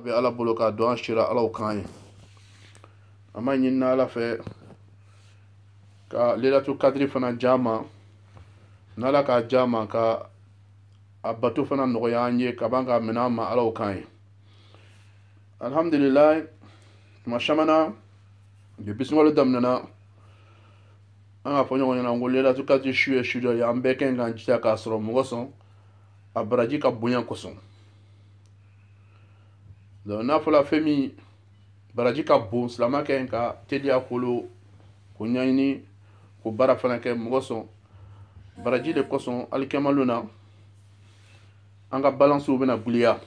be ala bolo ka don an shira ala kan ye ama nyinna ala fe ka lailatul qadri fana jama nala ka jama ka abatu fana nogoya an ye ka ban ka mina ma ala kan ye alhamdulillah ma shamana de bismillah damnana an ka fɔ ɲɔgɔn ɲɛna n ko lailatul qadri su ye an bɛɛ kɛn kan jija k'a sɔrɔ mɔgɔ sɔn a baraji ka bonya kosɔn donc n'a fɔla fɛn min baraji ka bon silama kɛ ka teliya kolo ko ɲaɲini ko baara fana kɛ mɔgɔ sɔn baraji de kosɔn alikɛmalu na an ka balansiw bɛna guliya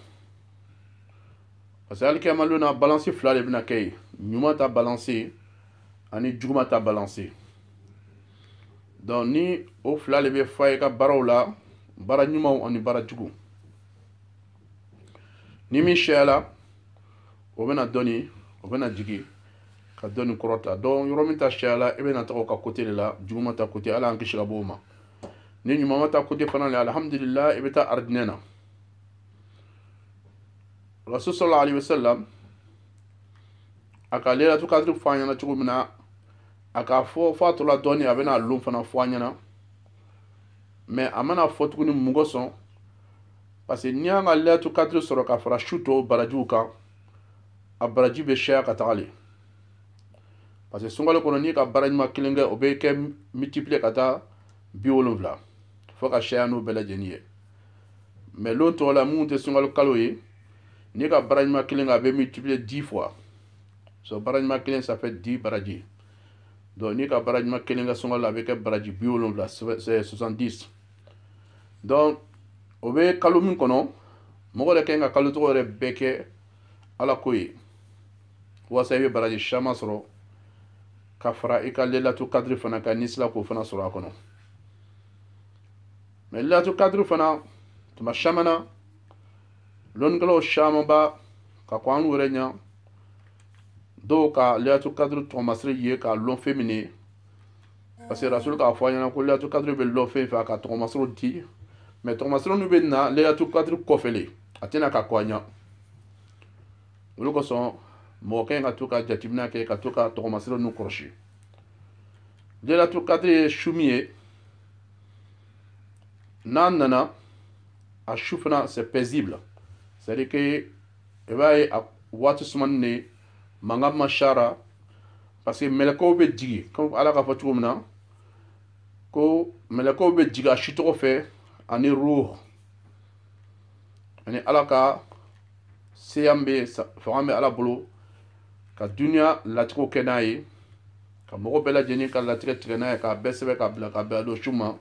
parce que alikɛmalu na balansi fila de bɛna kɛ yen ɲuman ta balansi ani juguma ta balansi donc ni o fila de bɛ fɔ i ka baaraw la baara ɲumanw ani baara jugu ni min sɛyala o bɛna dɔni o bɛna jigi ka dɔni kɔrɔta donc yɔrɔ min ta sɛyala i bɛna taga o ka côté de la juguma ta côté ala an kisi ka bɔ o ma ni ɲuman ta côté fana la alhamdulillah i bɛ taa aridinɛ na rasul sallallahu alaihi wasallam a ka lailatul qadri fɔ an ɲɛna cogo min na a ka fɔ f'a tola dɔni a bɛna lon fana fɔ an ɲɛna mais a mana fɔ tuguni mɔgɔ sɔn parce que n'i y'an ka lailatul qadri sɔrɔ ka fara su tɔw barajiw kan a baraji bɛ sɛya ka taga le parce que sunkalo kɔnɔ n'i ka baara ɲuman kelen kɛ o bɛ kɛ multiplier ka taa 70 fo ka sɛya n'o bɛɛ lajɛlen ye mais lon tɔw la mun tɛ sunkalo kalo ye n'i ka baara ɲuman kelen kɛ a bɛ multiplier 10 fois so baara ɲuman kelen ça fait 10 baraji donc n'i ka baara ɲuman kelen kɛ sunkalo la a bɛ kɛ baraji 70 70 donc o bɛ kalo min kɔnɔ mɔgɔ de kan ka kalo tɔgɔ yɛrɛ bɛɛ kɛ ala ko ye wasa i bɛ baraji caman sɔrɔ ka fara i ka lailatul qadri fana kan n'i sera k'o fana sɔrɔ a kɔnɔ mais lailatul qadri fana tuma caman na lɔnnikɛlaw caman ba ka kɔn an yɛrɛ ɲɛ dɔw ka lailatul qadri tɔgɔmasiri ye k'a lɔn fɛn min ye parce que rasul k'a fɔ an ɲɛna ko lailatul qadri bɛ lɔn fɛn fɛ a ka tɔgɔmasiriw di mais tɔgɔmasiriw ninnu bɛ na lailatul qadri kɔfɛ le a tɛna ka kɔn an ɲɛ olu kosɔn mɔgɔ kɛ ka to ka jateminɛ kɛ ka to ka tɔgɔmasiri ninnu kɔlɔsi lailatul qadri ye su min ye n'a nana a su fana c'est paisible c'est à dire que i b'a ye a waati sumanin de mankan ma caya parce que mɛlɛkɛw bɛ jigin comme ala k'a fɔ cogo min na ko mɛlɛkɛw bɛ jigin a su tɔgɔ fɛ ani ruh ani ala ka seyan bɛ fanga bɛ ala bolo ka duniya latigɛw kɛ n'a ye ka mɔgɔ bɛɛ lajɛlen ka latigɛ tigɛ n'a ye k'a bɛɛ sɛbɛn k'a bila ka bɛn a don su ma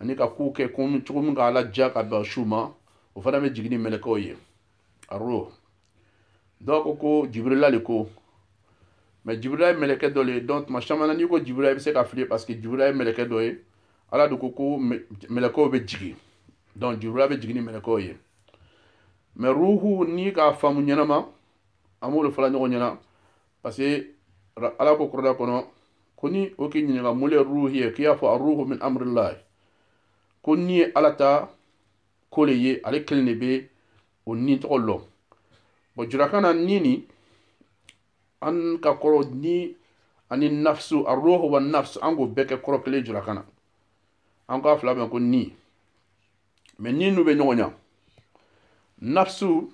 ani ka kow kɛ cogo min k'a laja ka bɛn su ma o fana bɛ jigin ni mɛlɛkɛw ye a ruh dɔw ko jibrila de ko mais jibrila ye mɛlɛkɛ dɔ le donc tuma caman na n'i ko jibrila i bɛ se ka fili parce que jibrila ye mɛlɛkɛ dɔ ye ala de ko mɛlɛkɛw bɛ jigin donc jibrila bɛ jigin ni mɛlɛkɛw ye mais ruhu n'i k'a faamu ɲɛnama an b'o de fɔla ɲɔgɔn ɲɛna parce que ala ko kɔrɔda kɔnɔ ko ni o k'i ɲininka mun le ruhu ye k'i y'a fɔ a ruhu min amrillahi ko ni ye ala ta ko le ye ale kelen de bɛ o ni tɔgɔ lɔn bon jurakan na ni nin an ka kɔrɔ ni ani nafsu a ruhu wa nafsu an k'o bɛɛ kɛ kɔrɔ kelen jurakan na an k'a fila bɛn ko ni mais ni n'u bɛ ɲɔgɔn ɲɛ nafsu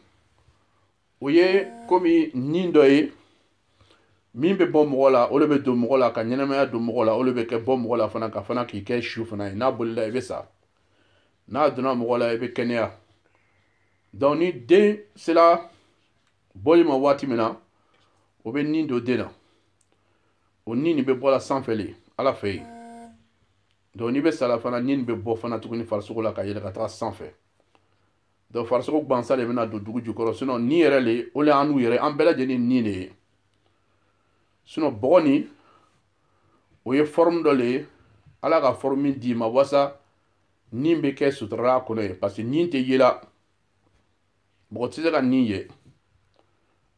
o ye komi ni dɔ ye min bɛ bɔ mɔgɔ la o de bɛ don mɔgɔ la ka ɲɛnamaya don mɔgɔ la o de bɛ kɛ bɔ mɔgɔ la fana ka fana k'i kɛ su fana ye n'a bolila i bɛ sa n'a donna mɔgɔ la i bɛ kɛnɛya donc ni den sera bɔli ma waati min na o bɛ ni don den na o ni nin bɛ bɔ la sanfɛ le ala fɛ yen donc n'i bɛ sala fana ni nin bɛ bɔ fana tuguni farisogo la ka yɛlɛ ka taga sanfɛ donc farisogo gansan de bɛna don dugu jukɔrɔ sinon ni yɛrɛ le o le an n'u yɛrɛ an bɛɛ lajɛlen ni de ye sinon bɔgɔ nin o ye forme dɔ le ye ala ka forme min d'i ma wasa ni bɛ kɛ suturala kɔnɔ ye parce que ni tɛ yela mɔgɔ tɛ se ka ni ye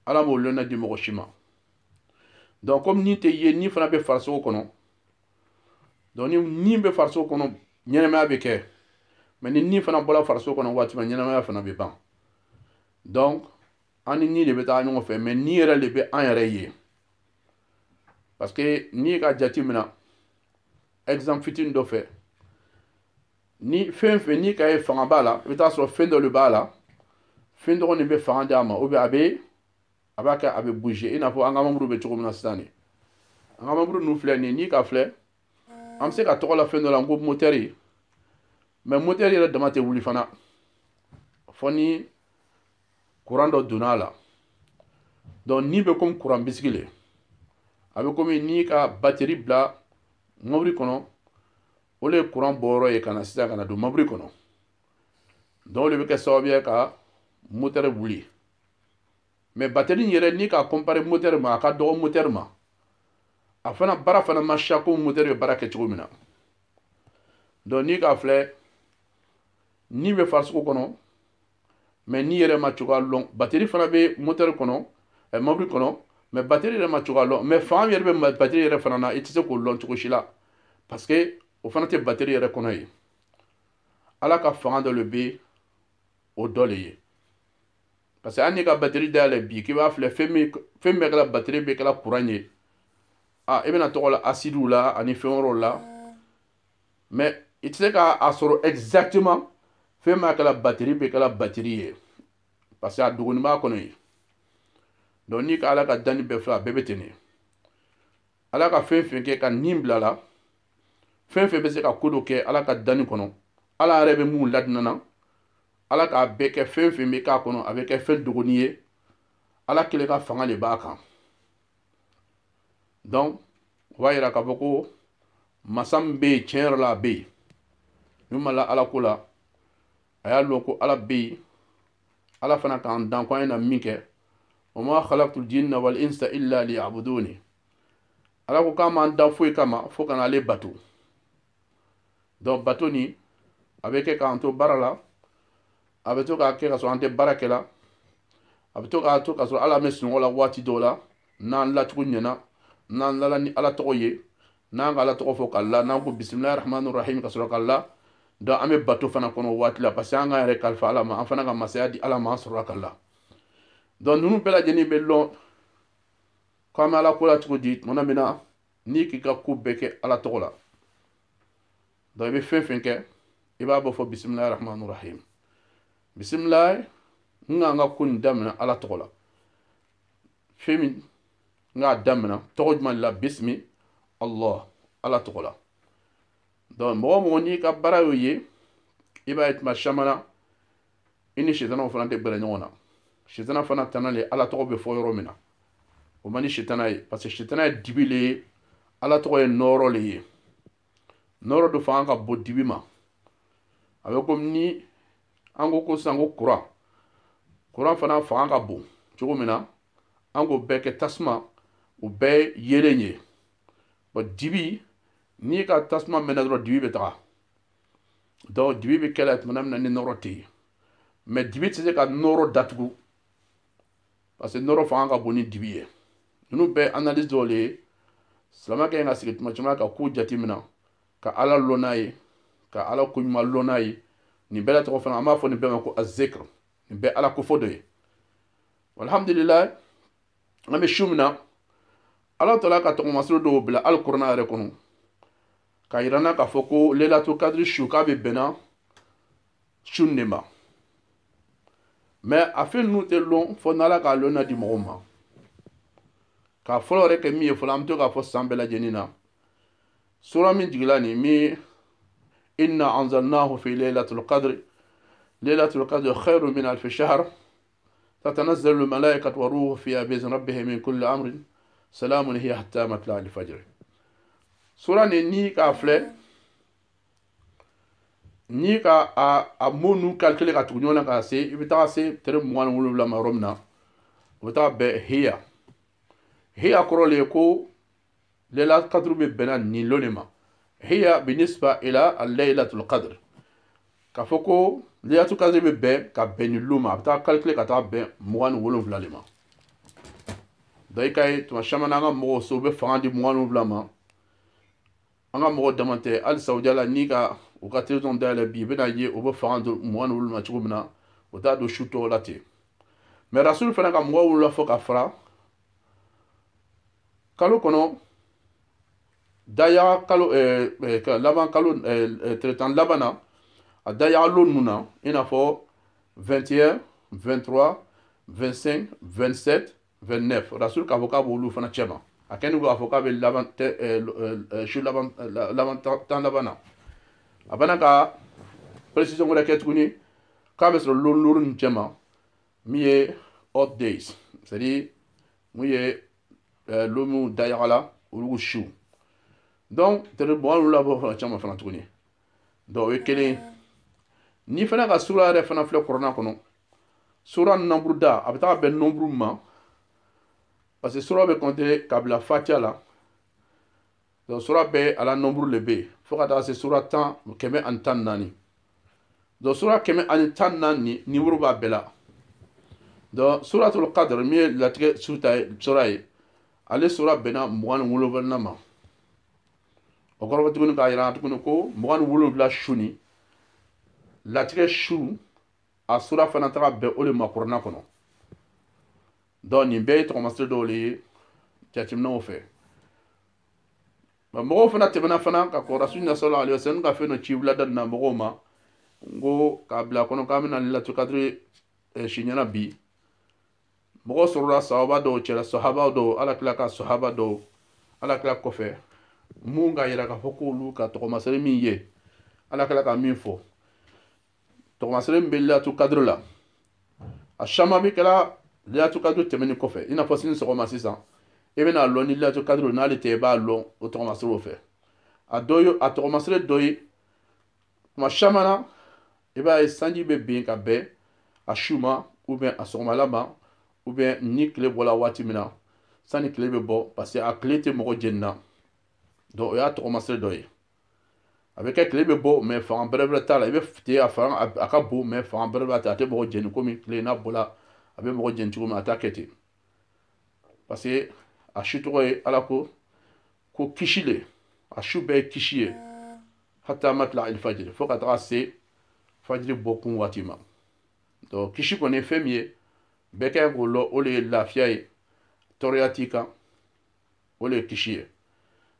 ala m'o lɔnna di mɔgɔ si ma donc comme ni tɛ ye ni fana bɛ farisogo kɔnɔ donc ni bɛ farisogo kɔnɔ ɲɛnɛmaya bɛ kɛ mais ni fana bɔra farisogo kɔnɔ waati min ɲɛnɛmaya fana bɛ ban donc ani ni de bɛ taa ɲɔgɔn fɛ mais ni yɛrɛ de bɛ an yɛrɛ ye parce que ni ka jate mina exemple fitinin dɔ fɛ ni fɛn fɛn ni ka ye fanga b'a la i bɛ taa sɔrɔ fɛn dɔ de b'a la fɛn dɔgɔnin bɛ fanga d'a ma ou bien a b'a kɛ a bɛ bouger i n'a fɔ an ka mamuru bɛ cogo min na sisan nin an ka mamuru ninnu filɛ nin ye ni ka filɛ an bɛ se ka tɔgɔ la fɛn dɔ la n ko motɛri mais motɛri yɛrɛ dama tɛ wuli fana fɔ ni courant dɔ donna a la donc ni bɛ komi courant bisigi le a bɛ komi ni ka batterie bila mobili kɔnɔ o le ye courant bɔyɔrɔ ye ka na sisan ka na don mobili kɔnɔ donc o de bɛ kɛ sababu ye ka motɛri wuli mais batterie yɛrɛ ni ka comparer motɛri ma a ka dɔgɔ motɛri ma a fana baara fana ma siya ko motɛri bɛ baara kɛ cogo min na donc ni ka filɛ ni bɛ farisogo kɔnɔ mais ni yɛrɛ ma cogoya lɔn batterie fana bɛ motɛri kɔnɔ mobili kɔnɔ mais batterie yɛrɛ ma cogoya lɔn mais fanga yɛrɛ bɛ batterie yɛrɛ fana na i tɛ se k'o lɔn cogo si la parce que o fana tɛ batterie yɛrɛ kɔnɔ ye ala ka fanga dɔ le bɛ o dɔ le ye parce que hali n'i ka batterie dayɛlɛ bi k'i b'a filɛ fɛn bɛɛ kɛra batterie bɛɛ kɛra courant ye i bɛna tɔgɔ la acide la ani fɛn wɛrɛw la mais i tɛ se k'a sɔrɔ exactement fɛn bɛɛ kɛra batterie bɛɛ kɛra batterie ye parce que a dogoni b'a kɔnɔ ye donc n'i ka ala ka danni bɛɛ filɛ a bɛɛ bɛ ten de ala ka fɛn fɛn kɛ ka nin bila la fɛn fɛn bɛ se ka ko dɔ kɛ ala ka danni kɔnɔ ala yɛrɛ bɛ mun ladina na ala k'a bɛɛ kɛ fɛn fɛn bɛ k'a kɔnɔ a bɛ kɛ fɛn dogoni ye ala kelen ka fanga de b'a kan donc o b'a yira k'a fɔ ko masa min bɛ yen tiɲɛ yɛrɛ la a bɛ yen min ma la ala ko la a y'a lɔn ko ala bɛ yen ala fana k'an dan ko an ye na min kɛ wa ma khalaqtul jinna wal insa illa liya'buduni ala ko k'an m'an dan foyi kama fo ka n'ale bato donc bato ni a bɛ kɛ k'an to baara la a bɛ to k'a kɛ ka sɔrɔ an tɛ baara kɛ la a bɛ to k'a to ka sɔrɔ ala bɛ sunɔgɔ la waati dɔw la n'an lacogo ɲɛna n'an lala ni ala tɔgɔ ye n'an ka ala tɔgɔ fɔ k'a la n'an ko bisimilahi rahmani rahim ka sɔrɔ k'a la donc an bɛ bato fana kɔnɔ waati la parce que an k'an yɛrɛ kalifa ala ma an fana ka masaya di ala ma an sɔrɔla k'a la donc ninnu bɛɛ lajɛlen bɛ lɔn k'an bɛ ala ko la cogo di tuma min na n'i k'i ka ko bɛɛ kɛ ala tɔgɔ la donc i bɛ fɛn fɛn kɛ i b'a bɔ fɔ bisimilahi rahmani rahim bisimilahi n k'an ka ko nin daminɛ ala tɔgɔ la fɛn min n k'a daminɛ tɔgɔ jumɛn de la bisimi allah ala tɔgɔ la donc mɔgɔ o mɔgɔ n'i ka baara y'o ye i b'a ye tuma caman na i ni sitanaw fana tɛ gbɛrɛ ɲɔgɔn na sitana fana tana le ala tɔgɔ bɛ fɔ yɔrɔ min na o man di sitana ye parce que sitana ye dibi le ye ala tɔgɔ ye nɔɔrɔ le ye nɔɔrɔ dɔ fanga ka bon dibi ma a bɛ komi ni an ko sisan ko kuran fana fanga ka bon cogo min na an k'o bɛɛ kɛ tasuma o bɛɛ ye yelen ye bon dibi n'i ka tasuma mɛnna dɔrɔn dibi bɛ taga donc dibi bɛ kɛlɛ tuma min na ni nɔrɔ tɛ yen mais dibi tɛ se ka nɔrɔ datugu parce que nɔrɔ fanga ka bon ni dibi ye ninnu bɛɛ analyse dɔw le ye silamɛ ka ɲi ka sigi tuma caman ka ko jate minɛ ka ala lɔn n'a ye ka ala ko ɲuman lɔn n'a ye nin bɛɛ la tɔgɔ fana an b'a fɔ nin bɛɛ ma ko azikr nin bɛɛ ala ko fɔ dɔ ye alhamdulilayi an bɛ su min na ala tala ka tɔgɔmasolo dɔw bila alikuranɛ yɛrɛ kɔnɔ ka yira n na k'a fɔ ko lailatul kadiri su k'a bɛ bɛnna su nin de ma mais a fɛn ninnu tɛ lɔn fɔ n'ala k'a lɔn na di mɔgɔw ma k'a fɔlɔ yɛrɛ kɛ min ye fɔlɔ an bɛ to k'a fɔ san bɛɛ lajɛlen na sura min jigila nin min inna anzalnahu fi lailatul qadr lailatul qadr khayrun min alfi shahr tatanazzalu almalaikatu waruhu fiha bi'izni rabbihim min kulli amrin salamun hiya hatta matla'il fajr sura nin ni k'a filɛ ni ka a mot nu calculer ka tugu ɲɔgɔn na ka se i bɛ taga se tere 27 ma yɔrɔ min na o bɛ taga bɛn hiya kɔrɔ le ye ko lailatul qadr bɛ bɛnna nin lon de ma hiya binisba ila al-lailatul qadr k'a fɔ ko lailatul qadr bɛ bɛn ka bɛn nin lon ma a bɛ taga calculer ka taga bɛn 27 de ma donc i ka ye tuma caman na an ka mɔgɔw so u bɛ fanga di 27 ma an ka mɔgɔ dama tɛ hali Saudiya la n'i ka u ka télévision dayɛlɛ bi i bɛna ye u bɛ fanga di 27 ma cogo min na o t'a don su tɔw la ten mais rasul fana ka mɔgɔ wulila fo ka fara kalo kɔnɔ daya kalo laban kalo traitant laban na a daya lo ninnu na i n'a fɔ 21 23 25 27 29 rasul k'a fɔ k'a b'olu fana cɛ ma a kɛni k'a fɔ k'a bɛ laban su laban tan laban na a bana ka précision wɛrɛ kɛ tuguni k'a bɛ sɔrɔ loro ninnu cɛ ma min ye odd days c'est à dire mun ye lo min dayagala olu su donc tere bɔn olu labɔ fana caman fana tuguni donc o ye kelen ni fana ka sura yɛrɛ fana filɛ kɔrɔna kɔnɔ sura nombre da a bɛ taa bɛn nombre ma parce que sura bɛ compter ka bila fatiha la donc sura bɛɛ a la nombre le bɛ yen fo ka taa se sura 10 kɛmɛ ani 14 donc sura kɛmɛ ani 14 numéro b'a bɛɛ la donc suratul qadr min ye latigɛ sura ye ale sura bɛnna 27 ma o kɔrɔ tuguni k'a yira tuguni ko 27 su ni latigɛ su a sura fana taga bɛn o de ma kɔrɔna kɔnɔ donc nin bɛɛ ye tɔgɔmasɛbɛ dɔw le ye jateminɛw fɛ mɔgɔw fana tɛmɛna fana ka kɔrɔ rasulullah sallallahu alaihi wasallam ka fɛn dɔ ci wulada na mɔgɔw ma n ko k'a bila kɔnɔ k'an bɛna latigɛ kadiri siɲɛna bi mɔgɔ sɔrɔla sahaba dɔw cɛla sahaba dɔw ala kila ka sahaba dɔw ala kila kɔfɛ mun ka yira k'a fɔ k'olu ka tɔgɔmasɛbɛ min ye ala kila ka min fɔ tɔgɔmasɛbɛ min bɛ latigɛ kadiri la a caman bi kɛla latigɛ kadiri tɛmɛni kɔfɛ i n'a fɔ sini sɔgɔma sisan i bɛna lɔn ni latigɛ kadiri n'ale tɛ i b'a lɔn o tɔgɔmasɛbɛw fɛ a dɔ ye a tɔgɔmasɛbɛ dɔ ye tuma caman na i b'a ye sanji bɛ bin ka bɛn a su ma ou bien a sɔgɔmala ma ou bien ni tile bɔla waati min na sanni tile bɛ bɔ parce que a tile tɛ mɔgɔ jeni na donc o y'a tɔgɔmasɛbɛ dɔ ye a bɛ kɛ tile bɛ bɔ mais fanga bɛrɛ t'a la i bɛ ten a fanga a ka bon mais fanga bɛrɛ t'a la a tɛ mɔgɔ jeni komi tile n'a bɔla a bɛ mɔgɔ jeni cogo min a t'a kɛ ten parce que a su tɔgɔ ye ala ko kisi le a su bɛɛ ye kisi ye hatta matla alfajiri fo ka taga se fajiri bɔkun waati ma donc kisi kɔni ye fɛn min ye bɛɛ kɛ k'o lɔ o de ye lafiya ye tɔɔrɔya t'i kan o de ye kisi ye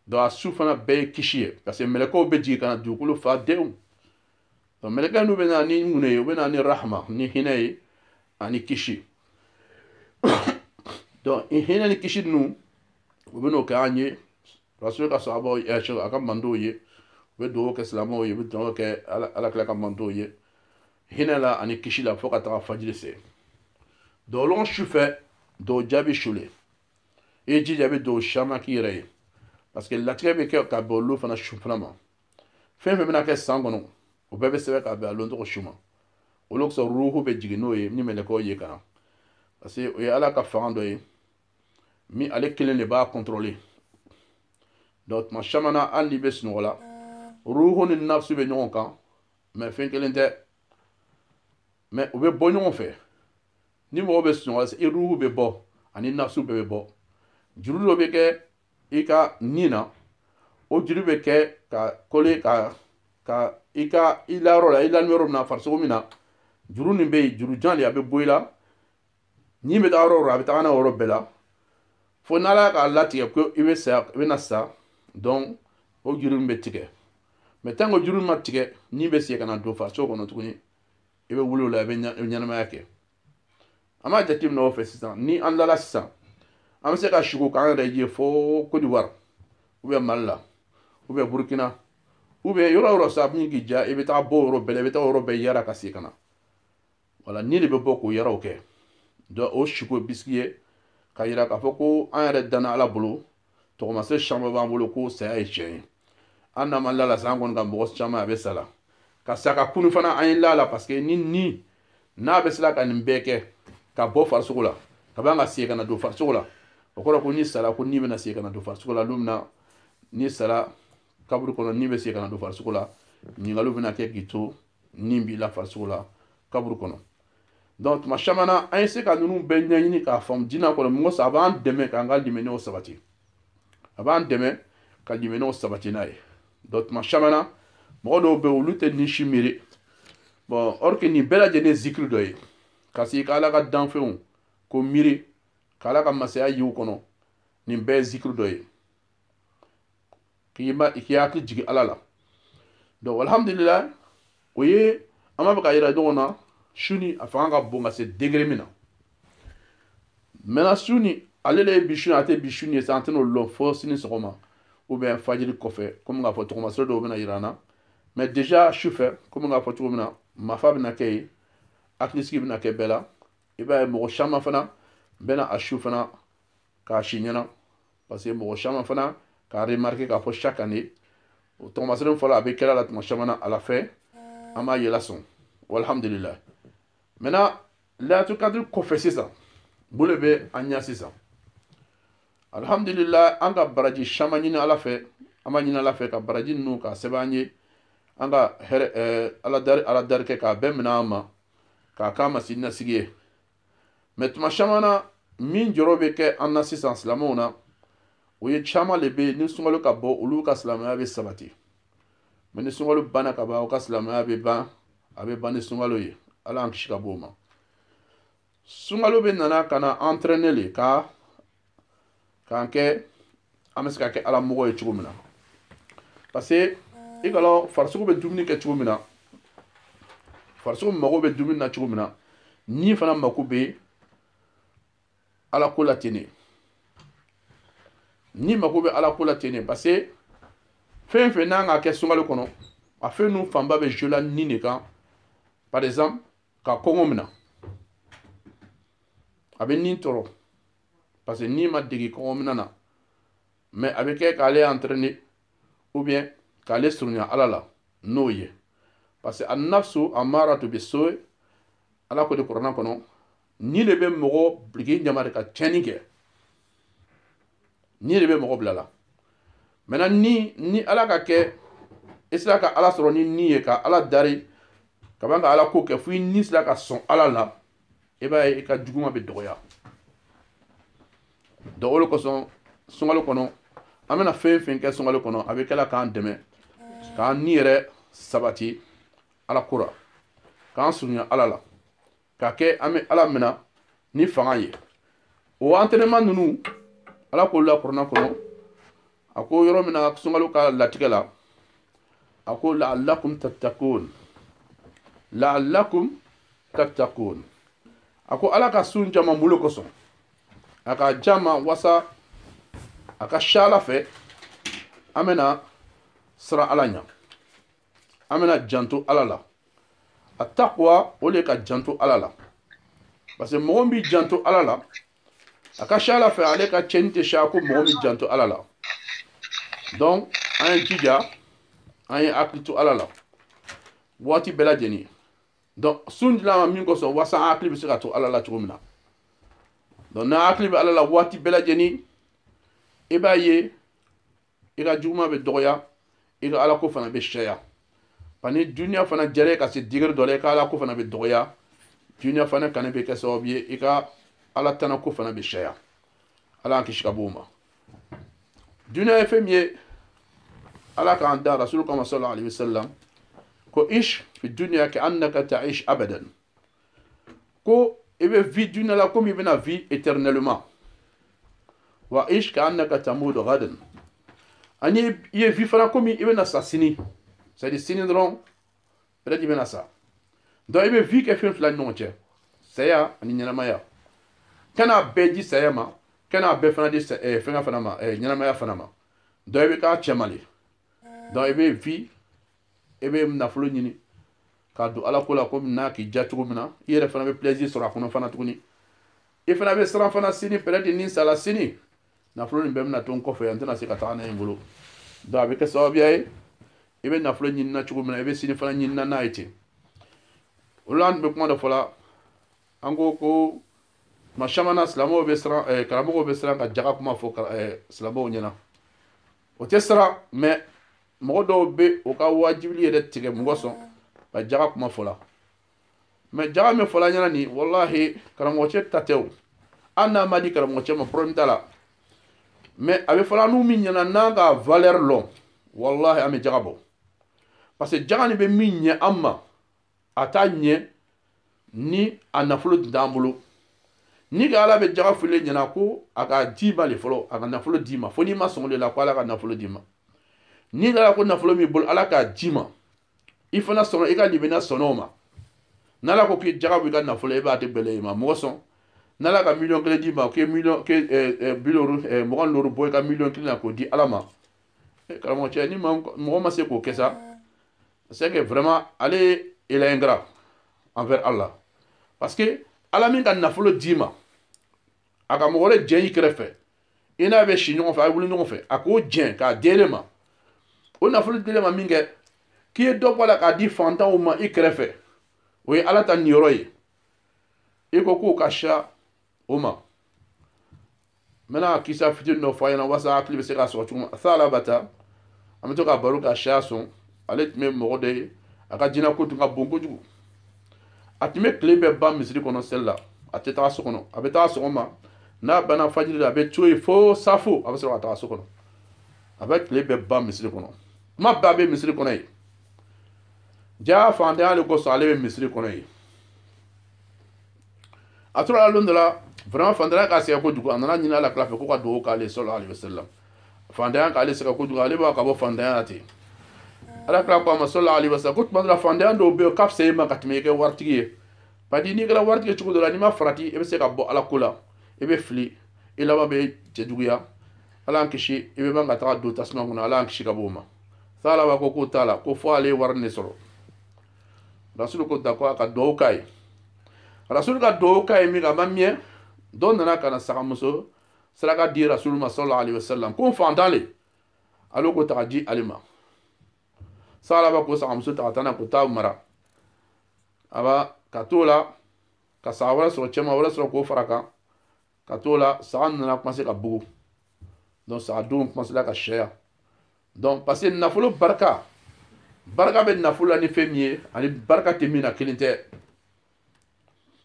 donc a su fana bɛɛ ye kisi ye parce que mɛlɛkɛw bɛ jigin ka na dugukolo fa denw donc mɛlɛkɛ n'u bɛ na ni mun ye u bɛ na ni rahma ni hinɛ ye ani kisi donc hinɛ ni kisi ninnu u bɛ n'o kɛ an ye rasul ka sahabaw a ka mandow ye u bɛ dugawu kɛ silamɛw ye u bɛ dugawu kɛ ala kila ka mandow ye hinɛ la ani kisi la fo ka taga fajiri se donc olu su fɛ dɔw jaabi su le i ye jija i bɛ dɔw caman k'i yɛrɛ ye parce que latigɛ bɛ kɛ ka bɛn olu fana su fana ma fɛn fɛn bɛna kɛ san kɔnɔ o bɛɛ bɛ sɛbɛn ka bɛn a lɔn tɔgɔ su ma olu kosɔn ruhu bɛ jigin n'o ye ni mɛlɛkɛw ye ka na parce que o ye ala ka fanga dɔ ye min ale kelen de b'a contrôler donc tuma caman na hali n'i bɛ sunɔgɔ la ruhu ni nafsu bɛ ɲɔgɔn kan mais fɛn kelen tɛ mais u bɛ bɔ ɲɔgɔn fɛ ni mɔgɔ bɛ sunɔgɔ la i ruhu bɛ bɔ ani nafsu bɛɛ bɛ bɔ juru dɔ bɛ kɛ i ka nin na o juru bɛ kɛ ka kole ka i la yɔrɔ la i la yɔrɔ min na farisogo min na juru nin bɛ yen juru jan de a bɛ bɔ i la ni bɛ taa yɔrɔ o yɔrɔ a bɛ taa n'a yɔrɔ bɛɛ la fo n'ala k'a latigɛ ko i bɛ sa i bɛna sa donc o juru min bɛ tigɛ mais tant que juru ma tigɛ ni bɛ segin ka na don farisogo kɔnɔ tuguni i bɛ wuli o la i bɛ ɲɛnamaya kɛ an b'a jateminɛ o fɛ sisan ni an dala sisan an bɛ se ka sugo k'an yɛrɛ ye fo Côte d'Ivoire ou bien Mali la ou bien Burkina ou bien yɔrɔ o yɔrɔ sa min k'i diya i bɛ taa bɔ yɔrɔ bɛɛ la i bɛ taa yɔrɔ bɛɛ yara ka segin ka na voilà ni de bɛ bɔ k'o yaraw kɛ donc o sugo bisigi ye ka yira k'a fɔ ko an yɛrɛ danna ala bolo tɔgɔmasɛ caman b'an bolo ko saya ye tiɲɛ ye an n'an ma la sa an kɔni ka mɔgɔ caman a bɛ sa la ka sa ka kunu fana an ye la parce que ni n'a bɛ sela ka nin bɛɛ kɛ ka bɔ farisogo la ka b'an ka segin ka na don farisogo la o kɔrɔ ko ni sara ko ni bɛna segin ka na don farisogo la don min na ni sara kaburu kɔnɔ ni bɛ segin ka na don farisogo la ɲininkaliw bɛna kɛ k'i to ni b'i la farisogo la kaburu kɔnɔ donc tuma caman na an ye se ka ninnu bɛɛ ɲɛɲini k'a faamu diinɛ kɔnɔ mun kosɔn a b'an dɛmɛ k'an ka limaniyaw sabati a b'an dɛmɛ ka limaniyaw sabati n'a ye donc tuma caman na mɔgɔ dɔw bɛ yen olu tɛ nin si miiri bon or que nin bɛɛ lajɛlen ye zikiri dɔ ye ka se i ka ala ka danfɛnw ko miri kala ka masaya yiw kono nin bɛɛ zikiri dɔ ye k'i hakili jigi ala la donc alhamdulillah o ye an b'a fɛ ka yira ɲɔgɔn na suni a fanga ka bon ka se degré min na maintenant suni ale de ye bi suni a tɛ bi suni ye sa an tɛn'o lɔn fo sini sɔgɔma ou bien fajiri kɔfɛ komi k'a fɔ tɔgɔmasɛbɛ dɔw bɛna yira an na mais déjà sufɛ komi k'a fɔ cogo min na mafa bɛna kɛ yen hakilisigi bɛna kɛ bɛɛ la i b'a ye mɔgɔ caman fana bɛna a su fana k'a si ɲɛna parce que mɔgɔ caman fana k'a remarqué k'a fɔ chaque année o tɔgɔmasɛbɛ fɔlɔ a bɛ kɛra la tuma caman na a la fɛ an b'a yɛlɛ sɔn walhamdulillah maintenant laylatul kadiri kɔfɛ sisan bolo bɛ an ɲɛ sisan alhamdulillah an ka baraji caman ɲini ala fɛ an b'a ɲini ala fɛ ka baraji ninnu k'a sɛbɛn an ye an ka ala dari kɛ k'a bɛɛ minɛ an ma k'a k'a ma siniɲɛsigi ye mais tuma caman na min jɔrɔ bɛ kɛ an na sisan silamɛw na o ye caman de bɛ yen ni sunkalo ka bɔ olu ka silamɛya bɛ sabati mais ni sunkalo banna ka ban o ka silamɛya bɛ ban a bɛ ban ni sunkalo ye ala y'an kisi ka bɔ o ma sunkalo bɛ nana ka na entraîner le k'an kɛ an bɛ se ka kɛ ala mɔgɔ ye cogo min na parce que i ka dɔn farisogo bɛ dumuni kɛ cogo min na farisogo mago bɛ dumuni na cogo min na ni fana mako bɛ ala ko la ten de ni mako bɛ ala ko la ten de parce que fɛn fɛn n'an ka kɛ sunkalo kɔnɔ a fɛn ninnu fanba bɛ jouer la ni de kan par exemple ka kɔngɔ minɛ a bɛ ni tɔɔrɔ parce que ni ma dege kɔngɔ minɛ na mais a bɛ kɛ k'ale entraîner ou bien k'ale surunya ala la n'o ye parce que a nafsu amaratu biso ala ko de kuranna kɔnɔ ni de bɛ mɔgɔ biliki ɲamari ka tiɲɛni kɛ ni de bɛ mɔgɔ bila la maintenant ni ala ka kɛ i sera ka ala sɔrɔ ni ye ka ala dari ka ban ka ala ko kɛ fo i ni sera ka sɔn ala la i b'a ye i ka juguma bɛ dɔgɔya donc o de kosɔn sunkalo kɔnɔ an bɛna fɛn fɛn kɛ sunkalo kɔnɔ a bɛ kɛla k'an dɛmɛ k'an ni yɛrɛ sabati ala ko la k'an surunya ala la k'a kɛ an bɛ ala minɛ ni fanga ye o entraînement ninnu ala k'o la kuranna kɔnɔ a ko yɔrɔ min na sunkalo ka latigɛ la a ko la'allakum tattaqun la'allakum tattaqun a ko ala ka sun jama bolo kosɔn a ka jama wasa a ka ca ala fɛ an bɛna siran ala ɲɛ an bɛna janto ala la a taqwa o de ka janto ala la parce que mɔgɔ min bɛ janto ala la a ka ca ala fɛ ale ka cɛnni tɛ ca ko mɔgɔ min janto ala la donc an ye jija an ye hakili to ala la waati bɛɛ lajɛlen donc sun dila ma min kosɔn wasa an hakili bɛ se ka to ala la cogo min na donc n'an hakili bɛ ala la waati bɛɛ lajɛlen i b'a ye i ka juguma bɛ dɔgɔya i ka ala ko fana bɛ caya parce que duniya fana jɛra ka se degré dɔ la i ka ala ko fana bɛ dɔgɔya duniya fana kanu bɛ kɛ sababu ye i ka ala tana ko fana bɛ caya ala y'an kisi ka bɔ o ma duniya ye fɛn min ye ala k'an da rasulu kama sallallahu alaihi wasallam ko ish fi dunya ka annaka ta'ish abadan ko i bɛ vie duniya la comme i bɛna vie éternellement wa ish ka annaka tamudu gadan ani i ye vie fana comme i bɛna sa sini c'est à dire sini dɔrɔn peut-être i bɛna sa donc i bɛ vie kɛ fɛn fila ni ɲɔgɔn cɛ saya ani ɲɛnamaya kana bɛɛ di saya ma kana bɛɛ fana di fɛngɛ fana ma ɲɛnamaya fana ma donc i bɛ k'a cɛ ma le donc i bɛ vie i bɛ nafolo ɲini k'a don ala ko la komi n'a k'i diya cogo min na i yɛrɛ fana bɛ plaisir sɔrɔ a kɔnɔ fana tuguni i fana bɛ siran fana sini peut-être ni sala sini nafolo nin bɛɛ bɛna to n kɔfɛ an tɛna se ka taga n'a ye n bolo donc a bɛ kɛ sababuya ye i bɛ nafolo ɲini na cogo min na i bɛ sini fana ɲini na n'a ye ten o la an bɛ kuma dɔ fɔ la an ko tuma caman na silamɛw bɛ siran karamɔgɔw bɛ siran ka jaga kuma fɔ silamɛw ɲɛna o tɛ siran mais mɔgɔ dɔw bɛ o ka wajibili yɛrɛ tigɛ mɔgɔ sɔn ka jaga kuma fɔ la mais jaga min fɔla ɲɛna nin wallahi karamɔgɔcɛ ta tɛ o an n'a ma di karamɔgɔcɛ ma problème t'a la mais a bɛ fɔla n'u min ɲɛna n'an ka valeur lɔn wallahi an bɛ jaga bɔ parce que jaga nin bɛ min ɲɛ an ma a t'a ɲɛ ni a nafolo t'an bolo ni ga ala be jaga fule nyana ko aka diba le folo aka nafolo dima foni ma songo la ko ala ka nafolo dima ni ga ko nafolo mi bol ala ka dima ifana sono e ka libena sonoma nala ko ki jaga bu ga nafolo e ba te bele ma mo son nala ka million kele dima ke million ke biloru mo kan loru boy ka million kele ko di alama e karamo che ni mo ma se ko kesa c'est que vraiment aller il est ingrat envers Allah parce que ala min ka nafolo dima aka mo wala jeni krefe ina be shi ɲɔgɔn fɛ a wuli ɲɔgɔn fɛ a k'o jɛn k'a dele ma o nafolo dele ma min kɛ k'i ye dɔ bɔ a la k'a di fantanw ma i kɛrɛfɛ o ye ala ta niyɔrɔ ye i ko k'o ka siya o ma n bɛna kisa fitini dɔ fɔ a ɲɛna walasa hakili bɛ se k'a sɔrɔ cogo min sa ala bata an bɛ to ka baro ka siya sɔn ale tun bɛ mɔgɔ dɔ ye a ka jinɛ ko tun ka bon kojugu a tun bɛ tile bɛɛ ban misiri kɔnɔ seli la a tɛ taga so kɔnɔ a bɛ taga sɔgɔma n'a banna fajiri la a bɛ to yen fo safo a bɛ sɔrɔ ka taga so kɔnɔ a bɛ tile bɛɛ ban misiri kɔnɔ kuma bɛɛ a bɛ misiri kɔnɔ yen jaa fantanya de kosɔn ale bɛ misiri kɔnɔ yen a tora la don dɔ la vraiment fantanya ka sɛgɛn kojugu a nana ɲini ala kila fɛ ko ka dugawu k'ale sallallahu alaihi wasallam fantanya k'ale sɛgɛn kojugu ale b'a ka bɔ fantanya la ten ala kila ko a ma sallallahu alaihi wasallam ko tuma dɔ la fantanya dɔw bɛ yen k'a fisa e ma ka tɛmɛ i kɛ waritigi ye parce que n'i kɛra waritigi cogo dɔ la n'i ma farati i bɛ se ka bɔ ala ko la i bɛ fili i laban bɛ cɛjuguya ala y'an kisi i bɛ ban ka taga don tasuma kɔnɔ ala y'an kisi ka bɔ o ma sa ala b'a ko k'o t'a la ko fo ale ye wari de sɔrɔ rasulu ko d'accord a ka dugawu k'a ye rasulu ka dugawu k'a ye min kɛ a ma mɛn dɔ nana ka na sagamuso saraka di rasulu ma sallallahu alaihi wasallam ko n fantan le ale ko taga di ale ma sa ala b'a ko sagamuso taga taa na ko taa mara a ba ka t'o la ka saga wɛrɛ sɔrɔ cɛman wɛrɛ sɔrɔ k'o fara kan ka t'o la saga nana commencer ka bugu donc sagadenw commencera ka sɛya donc parce que nafolo barika bɛ nafolo la ni fɛn min ye ani barika tɛ min na kelen tɛ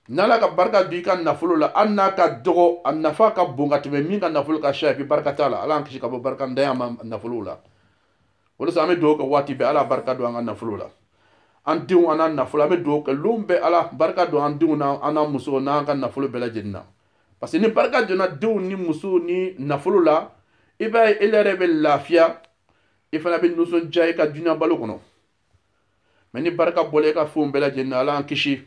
n'ala ka barika don i ka nafolo la hali n'a ka dɔgɔ a nafa ka bon ka tɛmɛ min ka nafolo ka sɛya et puis barika t'a la ala y'an kisi ka bɔ barika ntanya ma nafolo la o de sɔrɔ an bɛ dugawu kɛ waati bɛɛ ala barika don an ka nafolo la an denw an n'a nafolo an bɛ dugawu kɛ lon bɛɛ ala barika don an denw na an n'a musow n'an ka nafolo bɛɛ lajɛlen na parce que ni barika donna denw ni musow ni nafolo la i b'a ye ele yɛrɛ bɛ lafiya i fana bɛ nisɔndiya i ka diɲɛ balo kɔnɔ mais ni barika bɔra i ka fɛnw bɛɛ lajɛlen na ala y'an kisi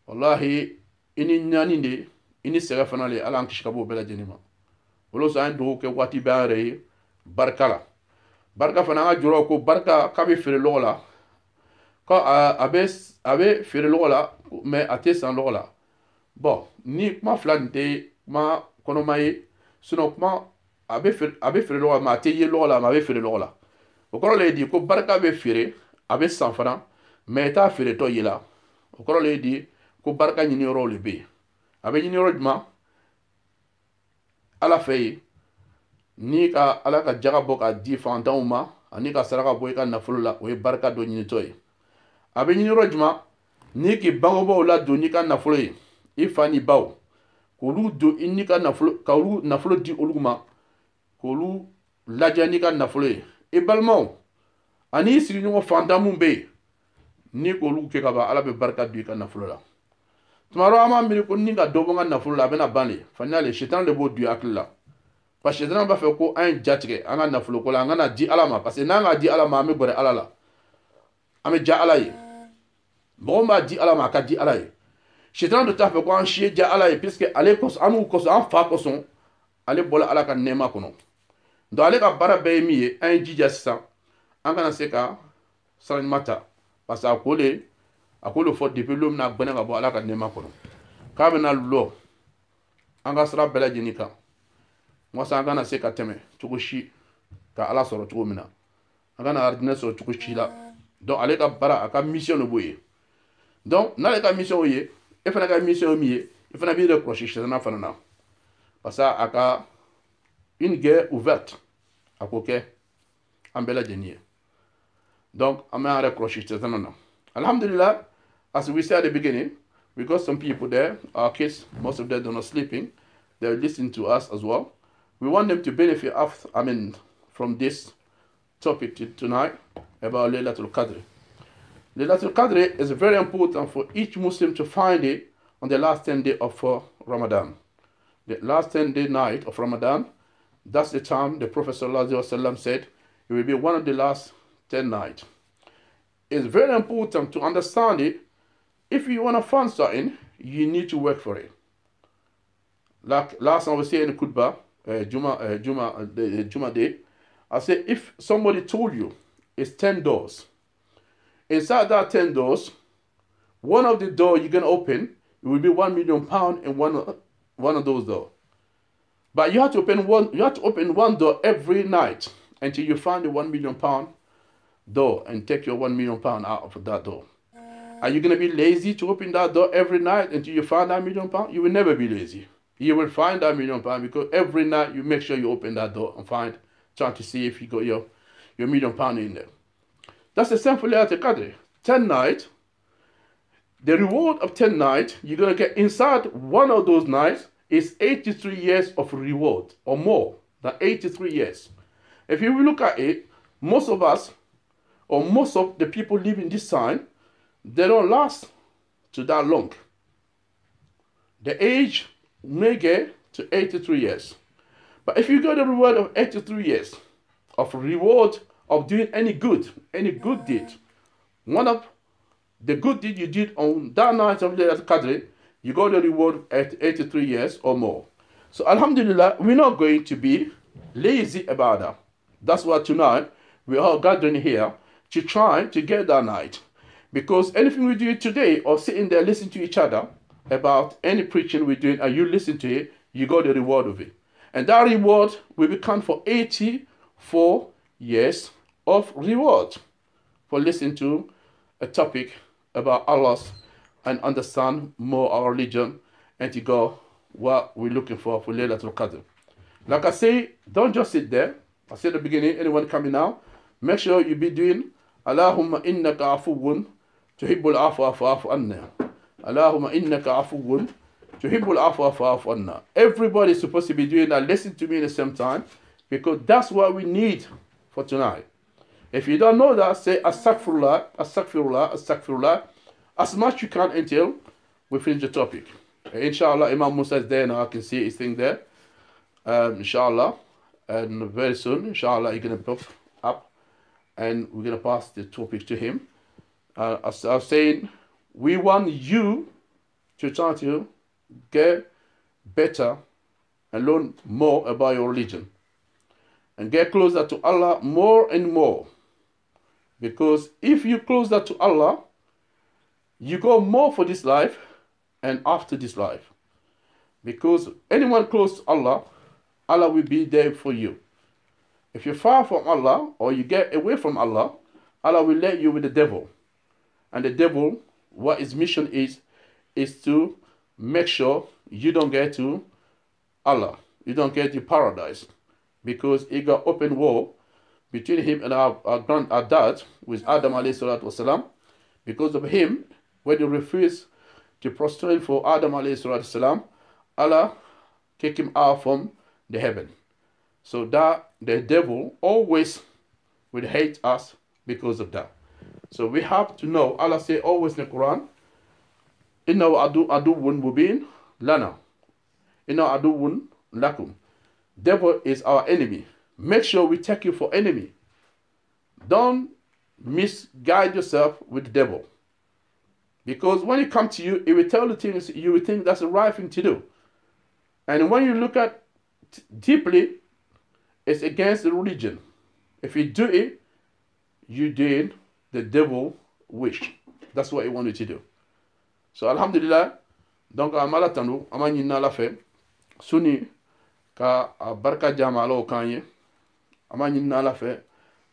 wallahi i ni ɲani de i ni sɛgɛ fana de ala y'an kisi ka bɔ o bɛɛ lajɛlen ma o de sɔrɔ an ye dugawu kɛ waati bɛɛ an yɛrɛ ye barika la barika fana an ka jɔrɔ ko barika k'a bɛ feere lɔgɔ la ko a bɛ feere lɔgɔ la mais a tɛ san lɔgɔ la bon ni kuma fila nin tɛ kuma kɔnɔma ye sinon kuma a bɛ feere lɔgɔ la mais a tɛ ye lɔgɔ la mais a bɛ feere lɔgɔ la o kɔrɔ le ye di ko barika bɛ feere a bɛ san fana mais i t'a feere tɔ ye la o kɔrɔ le ye di ko barika ɲini yɔrɔw de bɛ yen a bɛ ɲini yɔrɔ jumɛn ala fɛ yen ni ka ala ka jaga bɔ ka di fantanw ma ani ka saraka bɔ i ka nafolo la o ye barika dɔ ɲinitɔ ye a bɛ ɲini yɔrɔ jumɛn ni k'i bangebaaw ladon n'i ka nafolo ye i fa ni baw k'olu don i n'i ka nafolo k'olu nafolo di olu ma k'olu lajɛ n'i ka nafolo ye i balimaw ani i sigiɲɔgɔn fantan mun bɛ yen ni k'olu kɛ ka ban ala bɛ barika don i ka nafolo la tuma dɔ an b'a miiri ko ni ka dɔ bɔ n ka nafolo la a bɛna ban de fani ale sitan de b'o don i hakili la parce que sitan b'a fɛ ko an ye ja tigɛ an ka nafolo ko la an kana di ala ma parce que n'an ka di ala ma an bɛ gɛrɛ ala la an bɛ ja ala ye mɔgɔ min b'a di ala ma a ka di ala ye sitan de t'a fɛ ko an si ye ja ala ye puisque ale kosɔn an n'u kosɔn an fa kosɔn ale bɔra ala ka nɛɛma kɔnɔ donc ale ka baara bɛɛ ye min ye an ye jija sisan an kana se ka sira ɲuman ta parce que a ko le fɔ depuis lon min na gbɛnɛ ka bɔ ala ka nɛɛma kɔnɔ k'a bɛna lɔ an ka sira bɛɛ lajɛlen kan walasa an kana se ka tɛmɛ cogo si ka ala sɔrɔ cogo min na an kana aridinɛ sɔrɔ cogo si la donc ale ka baara a ka mission de b'o ye donc n'ale ka mission ye e fana ka mission ye min ye i fana b'i yɛrɛ kɔlɔsi sɛtana fana na parce que a ka une guerre ouverte a k'o kɛ an bɛɛ lajɛlen ye donc an bɛ an yɛrɛ kɔlɔsi sɛtana na alhamdulillah as we said at the beginning we got some people there our kids most of them are not sleeping they're listening to us as well we want them to benefit from this topic tonight about Laylatul Qadr. Laylatul Qadr is very important for each Muslim to find it on the last 10 days of Ramadan. The last 10-day night of Ramadan, that's the time the Prophet ﷺ said it will be one of the last 10 nights. It's very important to understand it. If you want to find something, you need to work for it. Like last time I was saying in the Khutbah, Juma day, I said if somebody told you it's 10 doors, inside that 10 doors, one of the doors you're going to open, it will be £1 million in one of those doors. But you have to open one door every night until you find the £1 million door and take your £1 million out of that door. Are you going to be lazy to open that door every night until you find that £1 million? You will never be lazy. You will find that £1 million because every night you make sure you open that door and trying to see if you got your £1 million in there. That's the same for Laylatul Qadr. 10 nights. The reward of 10 nights you're going to get inside one of those nights is 83 years of reward or more than 83 years. If you look at it, most of us or most of the people living this time, they don't last to that long. The age may get to 83 years. But if you got a reward of 83 years of reward of doing any good deed, one of the good deed you did on that night of Laylatul Qadr, you got a reward at 83 years or more. So Alhamdulillah, we're not going to be lazy about that. That's why tonight we're all gathering here to try to get that night. Because anything we do today or sitting there listening to each other about any preaching we're doing and you listen to it, you got the reward of it. And that reward will be counted for 84 years of reward for listening to a topic about Allah's and understand more our religion and to go what we're looking for Laylatul Qadr. Like I say, don't just sit there. I said at the beginning, anyone coming now, make sure you be doing Allahumma innaka afuwun tuhibbul afwa fa'fu anna. Allahumma innaka afuwun tuhibbul afwa fa'fu anna. Everybody's supposed to be doing that. Listen to me at the same time because that's what we need for tonight. If you don't know that, say astaghfirullah, astaghfirullah, astaghfirullah as much you can until we finish the topic. Inshallah, Imam Musa is there now. I can see his thing there. Inshallah. And very soon, inshallah, he's going to pop up and we're going to pass the topic to him. As I was saying, we want you to try to get better and learn more about your religion and get closer to Allah more and more. Because if you closer to Allah, you go more for this life and after this life. Because anyone close to Allah, Allah will be there for you. If you're far from Allah or you get away from Allah, Allah will let you with the devil. And the devil, what his mission is to make sure you don't get to Allah. You don't get to paradise. Because he got open war between him and our dad, with Adam alayhi salatu wasalam. Because of him, when he refused to prostrate for Adam alayhi salatu wasalam, Allah kicked him out from the heaven. So that the devil always will hate us because of that. So we have to know, Allah say always in the Quran, Inna aduwwun mubin lana. Inna aduwwun lakum. Devil is our enemy. Make sure we take you for enemy. Don't misguide yourself with the devil. Because when it comes to you, it will tell you things you will think that's the right thing to do. And when you look at deeply, it's against the religion. If you do it, you did the devil wish. That's what he wanted to do. So Alhamdulillah, donc amala tanu amani na la fe suni ka barka jamalo kanye amani na la fe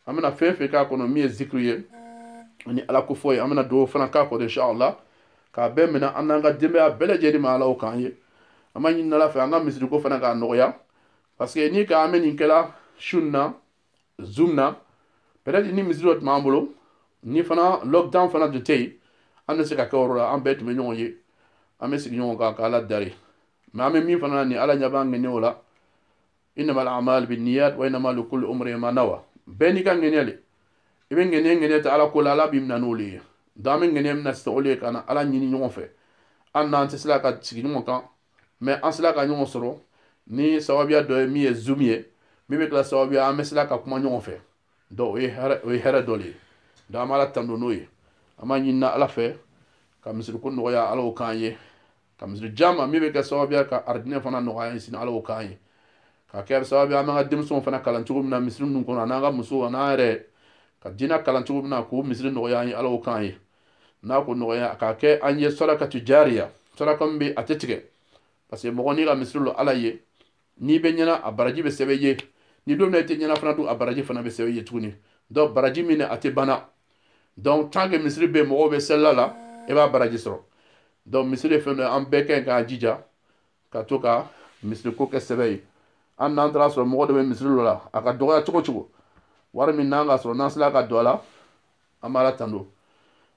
amana fe ka kono mi zikriye ni ala ko foy amana do fana ka ko inshallah ka be mena ananga dembe a bele jedi mala o kanye amani na la fe anga misri ko fana ka noya parce que ni ka ameni kala shunna zoomna peut-être ni misri ot mambulo ni fana lockdown fana de tay amna se ka ko ro am bet me nyonye ame sig ñoo ka ala dari ma ame mi fana ni ala nyaba ngene wala inma al a'mal bin niyyat wa inma li kulli umrin ma nawa beni kan ngene ibe ngene ta ala ko la bim nanuli dame ngene mna stole kana ala nyini ñoo fe anna te sala ka sig ñoo kan mais an sila ka ɲɔgɔn sɔrɔ ni sababuya dɔ ye min ye zoom ye min bɛ kila sababuya an bɛ sila ka kuma ɲɔgɔn fɛ donc o ye hɛrɛ dɔ le ye donc an bɛ ala tando n'o ye an b'a ɲinina ala fɛ ka misiriko nɔgɔya ala o k'an ye ka misiri jama min bɛ kɛ sababuya ka aridinɛ fana nɔgɔya ye sini ala o k'an ye ka kɛ sababuya an b'an ka denmisɛnw fana kalan cogo min na misiri ninnu kɔnɔ an'an ka musow an'an yɛrɛ ka diinɛ kalan cogo min na k'o misiri nɔgɔya an ye ala o k'an ye n'a ko nɔgɔya k'a kɛ an ye sarakatu jariya saraka min bɛ a tɛ tigɛ parce que mɔgɔ n'i ka misiri lo ala ye n'i bɛ ɲɛna a baraji bɛ sɛbɛn ye ni don min na i tɛ ɲɛna fana dun a baraji fana bɛ sɛbɛn ye tuguni donc baraji min a tɛ bana donc tant que misiri bɛ mɔgɔw bɛ selila la i b'a baraji sɔrɔ donc misiri ye fɛn dɔ ye an bɛɛ ka ɲi k'an jija ka to ka misiri ko kɛ sɛbɛn ye an n'an taara sɔrɔ mɔgɔ dɔ bɛ misiri lo la a ka dɔgɔya cogo cogo wari min n'an ka sɔrɔ n'an sera ka don a la an b'a la tando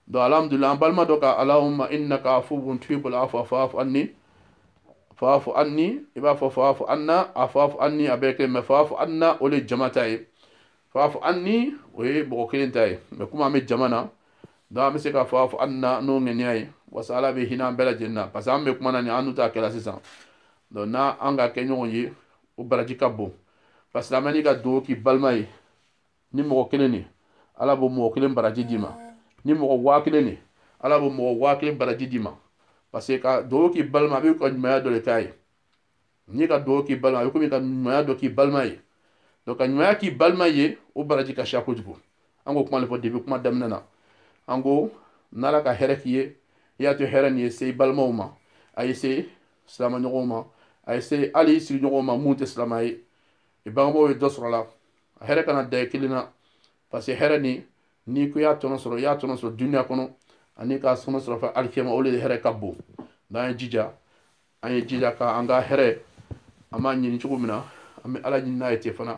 donc alhamdulillah an balima dɔ ka allahumma innaka afuwwun tuhibbul afwa fa'fu anni fa'fu anni i b'a fɔ fa'fu anna a fa'fu anni a bɛɛ kelen mais fa'fu anna o de jama ta ye fa'fu anni o ye mɔgɔ kelen ta ye mais komi an bɛ jama na donc an bɛ se ka fa'fu anna n'o ŋaniya ye wasa ala bɛ hinɛ an bɛɛ lajɛlen na parce que an bɛ kuma na nin an n'u t'a kɛla sisan donc n'a an ka kɛ ɲɔgɔn ye o baraji ka bon parce que silamɛ n'i ka dugawu k'i balima ye ni mɔgɔ kelen ni ala b'o mɔgɔ kelen baraji d'i ma ni mɔgɔ 1000 ni ala b'o mɔgɔ 1000 baraji d'i ma parce que ka dugawu k'i balima a bɛ ka ɲumanya dɔ de k'a ye n'i ka dugawu k'i balima a bɛ komi ka ɲumanya dɔ k'i balima ye donc ka ɲumanya k'i balima ye o baraji ka ca kojugu an k'o kuma de fɔ depuis kuma daminɛ na an ko n'ala ka hɛrɛ k'i ye i y'a to hɛrɛ nin ye se i balimaw ma a ye se silamaɲɔgɔnw ma a ye se hali i sigiɲɔgɔnw ma mun tɛ silama ye i bangebaaw ye dɔ sɔrɔ a la a hɛrɛ kana da i kelen na parce que hɛrɛ nin n'i ko i y'a tɔnɔ sɔrɔ i y'a tɔnɔ sɔrɔ duniya kɔnɔ ani k'a tɔnɔ sɔrɔ fɛ alikiyama o de hɛrɛ ka bon donc an ye jija ka an ka hɛrɛ an b'a ɲini cogo min na an bɛ ala ɲini n'a ye ten fana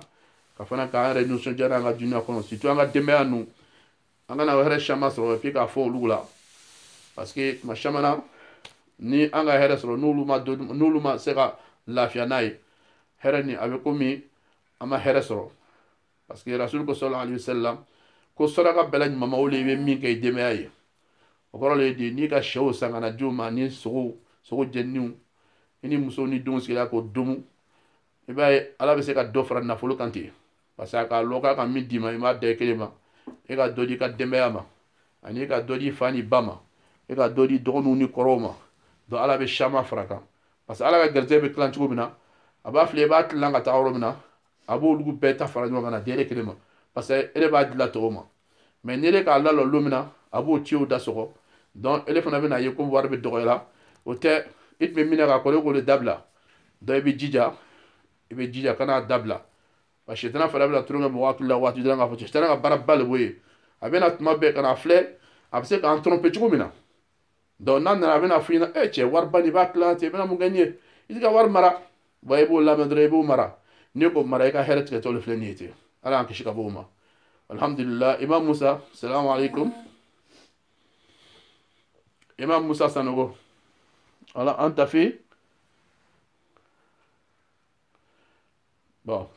ka fana k'an yɛrɛ nisɔndiya n'an ka duniya kɔnɔ surtout an ka denbaya ninnu an kana hɛrɛ caman sɔrɔ et puis k'a fɔ olu la parce que tuma caman na ni an ka hɛrɛ sɔrɔ n'olu ma se ka lafiya n'a ye hɛrɛ nin a bɛ komi an ma hɛrɛ sɔrɔ parce que rasulu ko sallallahu alaihi wasallam ko saraka bɛɛ ɲuman o de bɛ min kɛ i denbaya ye o kɔrɔ le de n'i ka sɛw san ka na di u ma ni sogo jɛniniw i ni musow ni denw sigila k'o domu i b'a ye ala bɛ se ka dɔ fara nafolo kan ten parce que a ka lɔ k'a ka min d'i ma i m'a da i kelen ma i ka dɔ di i ka denbaya ma ani i ka dɔ di i fa ni ba ma i ka dɔ di dɔgɔninw ni kɔrɔw ma donc ala bɛ caman fara kan parce que ala ka garijɛgɛ bɛ tilan cogo min na a b'a filɛ i b'a tilan ka taa yɔrɔ min na a b'olu bɛɛ ta fara ɲɔgɔn kan na di e kelen ma parce que e b'a dilan tɔgɔ ma mais ni e k'a lalɔ don min na a b'o ciw da sɔgɔ donc ele fana bɛna ye ko wari bɛ dɔgɔya o tɛ i tun bɛ min na k'a kɔrɔ e k'o de dabila donc i bɛ jija kana dabila parce que sitana fana bɛna tulonkɛ mɔgɔ hakili la waati dɔrɔn k'a fɔ sitana ka baara ba de b'o ye a bɛna tuma bɛɛ ka na filɛ a bɛ se k'an tromper cogo min na donc n'a nana a bɛna f'i ɲɛna cɛ wari ba nin b'a tila ten i bɛna mun kɛ nin ye i tɛ ka wari mara bon i b'o lamɛn dɔrɔn i b'o mara n'i ko mara i ka hɛrɛ tigɛtɔ de filɛ nin ye ten ala y'an kisi ka bɔ o ma alhamdulillah imam musa salamu alaikum imam musa sanogo ala an tafi bon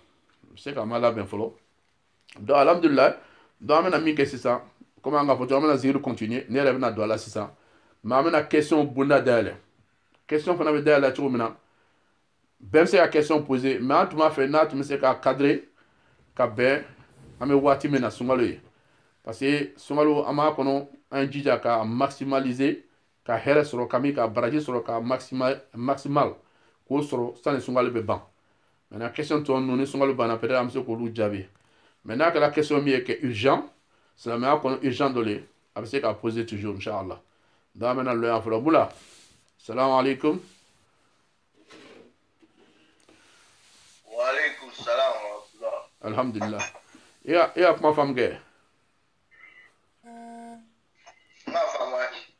se ka ma labɛn fɔlɔ donc alhamdulillah donc an bɛna min kɛ sisan comme an k'a fɔ cogo an bɛna zikiri continuer ne yɛrɛ bɛna don a la sisan mais an bɛna question bonda dayɛlɛ question fana bɛ dayɛlɛ cogo min na bɛɛ bɛ se ka question poser mais an tun b'a fɛ n'a tun bɛ se ka cadrer ka bɛn an bɛ waati min na sunkalo ye parce que sunkalo an b'a kɔnɔ an ye jija ka maximaliser ka hɛrɛ sɔrɔ ka min ka baraji sɔrɔ ka maximal k'o sɔrɔ sani sunkalo bɛ ban maintenant question tɔ ninnu ni sunkalo banna peut-être an bɛ se k'olu jaabi mais n'a kɛra question min ye kɛ urgent silamɛya kɔnɔ urgent dɔ le a bɛ se k'a poser toujours inchallah donc an bɛna lɔ yan fɔlɔ bula salamu alaikum wa alaikum salam wa rahmatullah alhamdulillah i y'a kuma faamu kɛ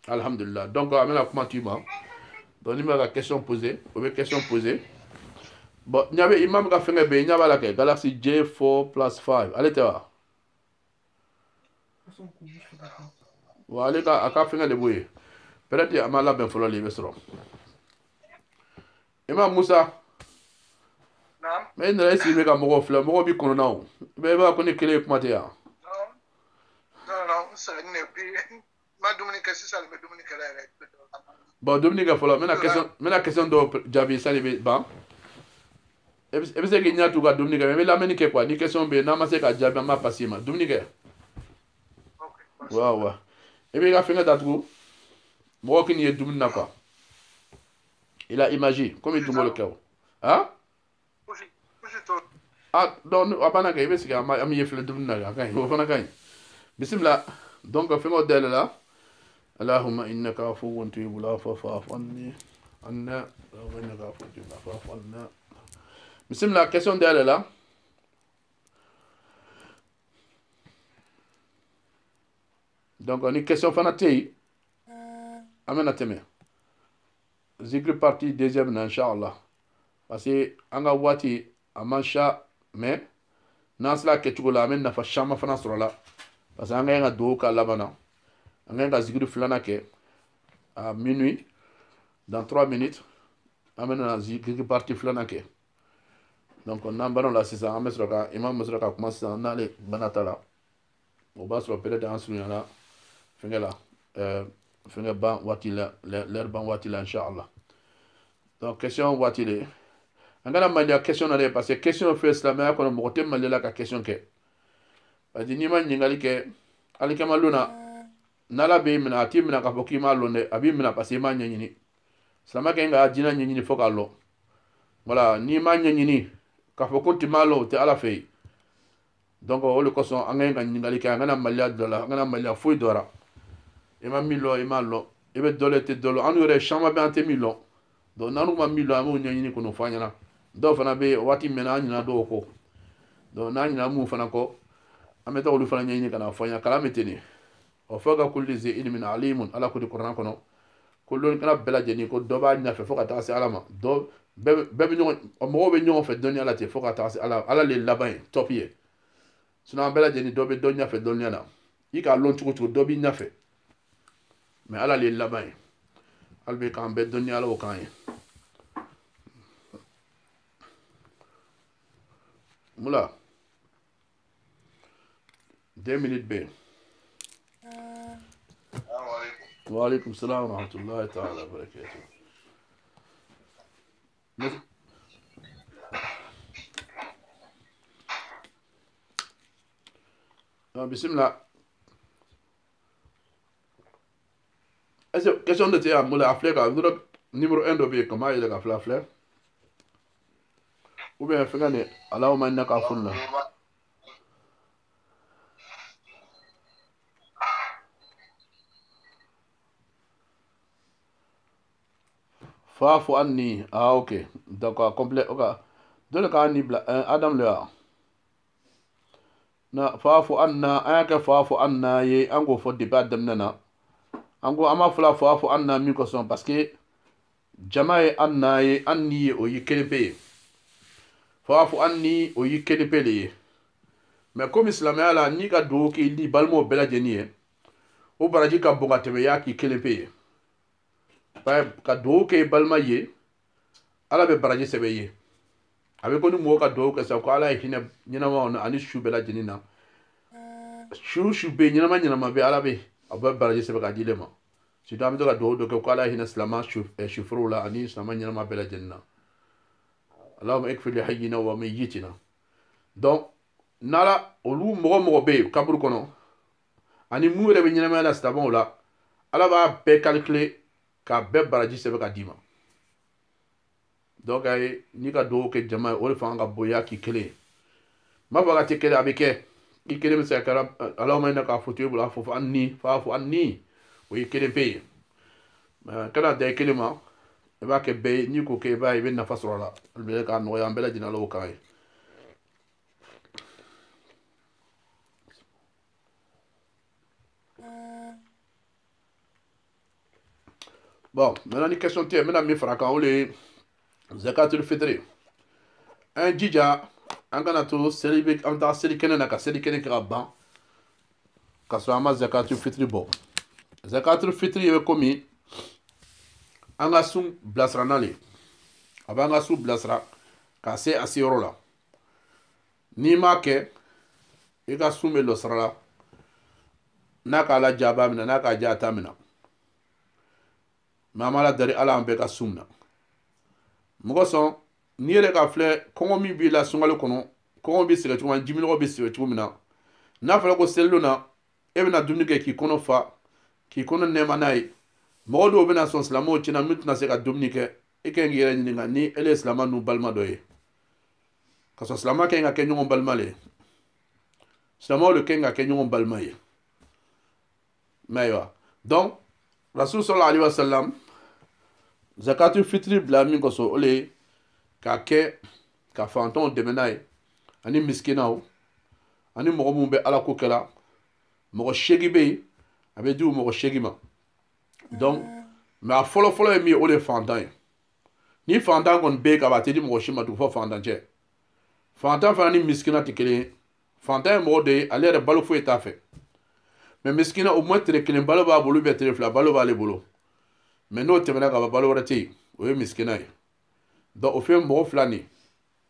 alhamdulillah donc an bɛna kuma to i ma donc ni bɛ ka question poser o bɛ question poser bon ɲa bɛ imam ka fɛngɛ bɛ yen ɲa b'a la kɛ Galaxy J4+5 ale tɛ wa wa ale ka a ka fɛngɛ de b'o ye peut-être a ma labɛn fɔlɔ de i bɛ sɔrɔ imam Musa mais i nana i sigi bɛ ka mɔgɔw filɛ mɔgɔw b'i kɔnɔ na o i b'a ko ne kelen ye kuma tɛ yan non non c'est ne puis bon dumuni ka folo mena question do jabi sali be ban e be se ke nyatu ka dumuni ka me la meni ke quoi ni question be na ma se ka jabi ma passer ma dumuni ke wa e be ga fenga datu mo ki ni dumuni na quoi il a imagé comme il dumolo ke hein ah donc abana ke be se ka am yefle dumuni na ka ko fana kan bismillah donc fengo dele la اللهم إنك عفو تحب العفو فاعف عني اللهم إنك عفو تحب العفو فاعف عنا بسم الله question de là donc on est question fanatei amena teme zikri partie deuxième inchallah parce que anga wati amansha mais nasla ke tugula amen nafa shama fana sorola parce que anga nga do ka labana anga nga zikri flana ke à minuit dans 3 minutes amena zikri partie flana ke donc on a baron là c'est ça amesroka imam mesroka commence à aller banatala on va se repérer dans ce là fingela finge ban watila l'air ban watila inchallah donc question watile angana mania question na parce que question fait islamia ko mo tem malela ka question ke adi ni man ngali ke ali kama luna nala be mina ati mina ka boki ma londe abi mina parce que ma nyini islamia ke nga dina nyini foka lo voilà ni ma nyini ka foko ti malo te ala fe donc o le koson angay nga ngali ke angana malia dola angana malia fo dora ima milo ima lo ibe dole te dolo anu re chama be ante milo do nanu ma milo amu nyini ko no fanyana do fana be wati mena nyina do ko do na nyina mu fana ko ameta olu fana nyini kana fanya kala meteni o foga kulli zi ilmin alimun ala ko di qur'an kono kullu kana bela jeni ko do ba nya fe foka ta si alama do be nyon o mo be nyon fe doni ala te foka ta si ala le laban topier sina bela jeni do be donya fe doni ala ika lon tuko do bi nya fe mais ala le laban albe kan be doni ala o kan mula 2 minutes be وعليكم السلام ورحمة الله تعالى وبركاته بسم الله question de tia mula afleka numéro 1 do be comment il a fait aflek ou bien fengane allahumma innaka afunna faafu anni ok d'accord complet ok dole ka anni bla adam le na faafu anna ayaka faafu anna ye ango fo de ba dem nana ango ama fula faafu anna mi ko son parce que jamae anna ye anni o yikelepe faafu anni o yikelepe mais comme islamia la ni ka do ki li balmo bela jeni o baraji ka bonga tebe ya ki kelepe ka do ke balma ye ala be baraji sebe ye abe ko ni mo ka do ke sa ko ala hina nyina ma on ani shu bela jeni na shu be nyina ma be ala be aba baraji sebe ka dile ma si do am do ka do ke ko ala hina islama shufru la ani islama nyina ma bela jenna allahumma ikfir li hayyina wa mayyitina donc nala olu mogo be kaburu kono ani mu re be nyina ma la stabon la ala ba be calculer ka be baraji sebe ka dima donc ay ni ka do ke jama o le fanga boya ki kele ma ba te kele abike ki kele me sakara allahumma innaka afutu bula afu anni faafu anni o kele pe kana de kele ma e ba ke be ni ko ke ba e be na fasora be ka no ya mbela dina lo kai bon maintenant une question tie maintenant mi fara kan o le zakatul fitri un jija an kana to selibe an ta seli kene na ka seli kene ka ban ka so ama zakatul fitri bo zakatul fitri e komi an ga sun blasra nale abanga su blasra ka se asiro la ni ma ke e ka sun me lo sara n'a ka ala jaba mina n'a ka jata mina mamala dari ala an bɛɛ ka sun na mɔgɔ sɔn n'i yɛrɛ ka filɛ kɔngɔ min b'i la sunkalo kɔnɔ kɔngɔ b'i sɛgɛn cogo min jiminɔgɔ b'i sɛgɛn cogo min na n'a fɔra ko selidon na e bɛna dumuni kɛ k'i kɔnɔ fa k'i kɔnɔ nɛɛma n'a ye mɔgɔ dɔw bɛna sɔn silamɛw cɛna min tɛna se ka dumuni kɛ e ka ɲi k'i yɛrɛ ɲininka ni ele ye silamɛ ninnu balima dɔ ye ka sɔrɔ silamɛ ka ɲi ka kɛ ɲɔgɔn balima le silamɛw de ka ɲi ka kɛ ɲɔgɔn balima ye mɛ ayiwa donc rasul sallallahu alaihi wasallam zakatu fitiri bila min kosɔn o le ye k'a kɛ ka fantanw dɛmɛ n'a ye ani miskinaw ani mɔgɔ minnu bɛ ala ko kɛla mɔgɔ 8 bɛ yen a bɛ di o mɔgɔ 8 ma donc mais a fɔlɔ-fɔlɔ ye min ye o de ye fantan ye ni fantan kɔni bɛ yen ka ban a tɛ di mɔgɔ si ma tugun fɔ fantan cɛ fantan fana ni miskina tɛ kelen ye fantan ye mɔgɔ de ye ale yɛrɛ balo foyi t'a fɛ mais miskina au moins tere kelen balo b'a bolo tere fila balo b'ale bolo mais n'o tɛmɛna ka ban balo wɛrɛ tɛ yen o ye miskina ye donc o fɛn mɔgɔ fila nin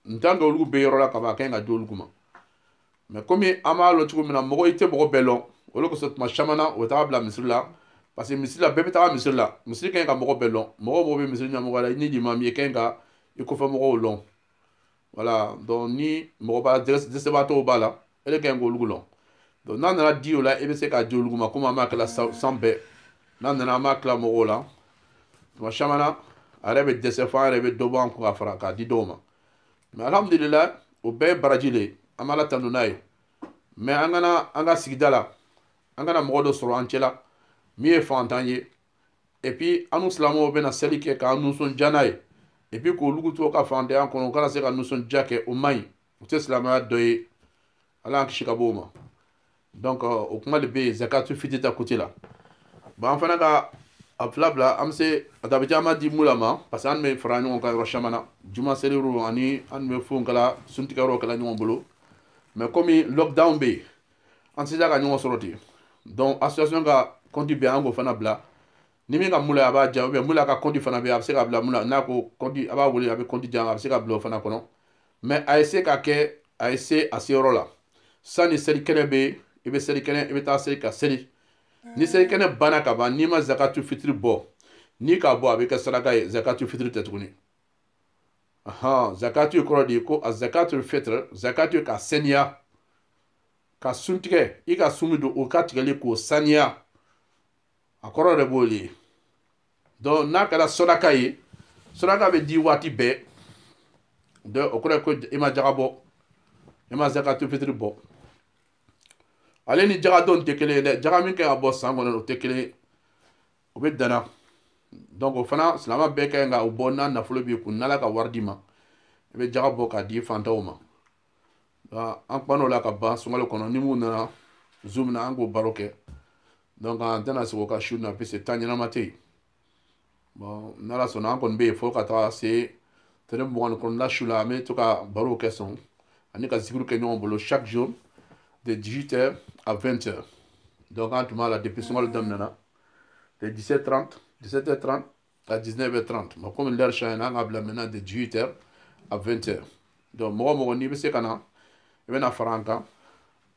n tant que olu bɛ yɔrɔ la ka ban a ka ɲi ka di olu ma mais komi an b'a lɔn cogo min na mɔgɔ i tɛ mɔgɔ bɛɛ lɔn olu kosɔn tuma caman na o bɛ taga bila misiri la parce que misiri la bɛɛ bɛ taga misiri la misiri ka ɲi ka mɔgɔ bɛɛ lɔn mɔgɔ bɛ misiri ɲɛmɔgɔ la ni limami ye ka ɲi ka i kɔfɛ mɔgɔw lɔn voilà donc ni mɔgɔ b'a dɛsɛbaatɔw b'a la ele ka ɲi k'olu lɔn donc n'a nana di o la i bɛ se k'a di olu ma komi an b'a kɛla san bɛɛ n'a nana an b'a tila mɔgɔw la tuma caman na a yɛrɛ bɛ dɛsɛ fo an yɛrɛ bɛ dɔ bɔ an kun ka fara k'a di dɔw ma mais alhamdulillah o bɛɛ ye baraji le ye an b'a latanu n'a ye mais an ka sigida la an kana mɔgɔ dɔ sɔrɔ an cɛla min ye fantan ye et puis an ni silamɛw bɛna seli kɛ k'an nisɔndiya n'a ye et puis k'olu to ka fantanya kɔnɔ u kana se ka nisɔndiya kɛ o man ɲi o tɛ silamɛya dɔ ye ala y'an kisi ka bɔ o ma donc o kuma de bɛ yen zakatu fitiri ta côté la bon an fana ka a fila bila an bɛ se a tabi caman di mun la ma parce que an bɛ fara ɲɔgɔn kan yɔrɔ caman na juma seliw ani an bɛ fɛnw kɛla suntigɛyɔrɔw kɛla ɲɔgɔn bolo mais komi lockdown bɛ yen an tɛ se ka ɲɔgɔn sɔrɔ ten donc association ka compte bɛ an k'o fana bila ni min ka mun la a b'a diya ou bien mun la ka compte fana bɛ yen a bɛ se ka bila mun la n'a ko compte a b'a wele a bɛ compte di yan a bɛ se ka bila o fana kɔnɔ mais a essayer ka kɛ a essayer a seyɔrɔ la sanni selikɛnɛ bɛ yen i bɛ selikɛnɛ i bɛ taa seli ka seli ni selikɛnɛ banna ka ban n'i ma zakatu fitiri bɔ n'i k'a bɔ a bɛ kɛ saraka ye zakatu fitiri tɛ tuguni zakatu kɔrɔ de ye ko a zakatu fitiri zakatu ka saniya ka sun tigɛ i ka sun min don o ka tigɛli k'o saniya a kɔrɔ de b'o ye donc n'a kɛra sɔraka ye sɔraka bɛ di waati bɛɛ donc o kɔrɔ ye ko i ma jaga bɔ i ma zakatu fitiri bɔ ale ni jaga dɔn tɛ kelen ye dɛ jaga min kan ka bɔ san kɔnɔ o tɛ kelen ye o bɛ danna donc o fana silamɛ bɛɛ ka ɲi ka o bɔ n'a nafolo b'i kun n'ala ka wari d'i ma i bɛ jaga bɔ k'a di fantanw ma an kumana o la ka ban sunkalo kɔnɔ ni mun nana zoom na an k'o baro kɛ donc an tɛna sigi o ka su na puisque temps ɲɛnama tɛ yen bon n'ala sɔnna an kɔni bɛ yen fo ka taga se tɛnɛ 29 su la an bɛ to ka barow kɛ sɔn ani ka zikiriw kɛ ɲɔgɔn bolo chaque jour de 18h à 20h donc an tun b'a la depuis sunkalo daminɛna de 17h30 à 19h30 mais comme l'heure change an k'a bila maintenant de 18h à 20h donc mɔgɔ mɔgɔ n'i bɛ se ka na i bɛna fara an kan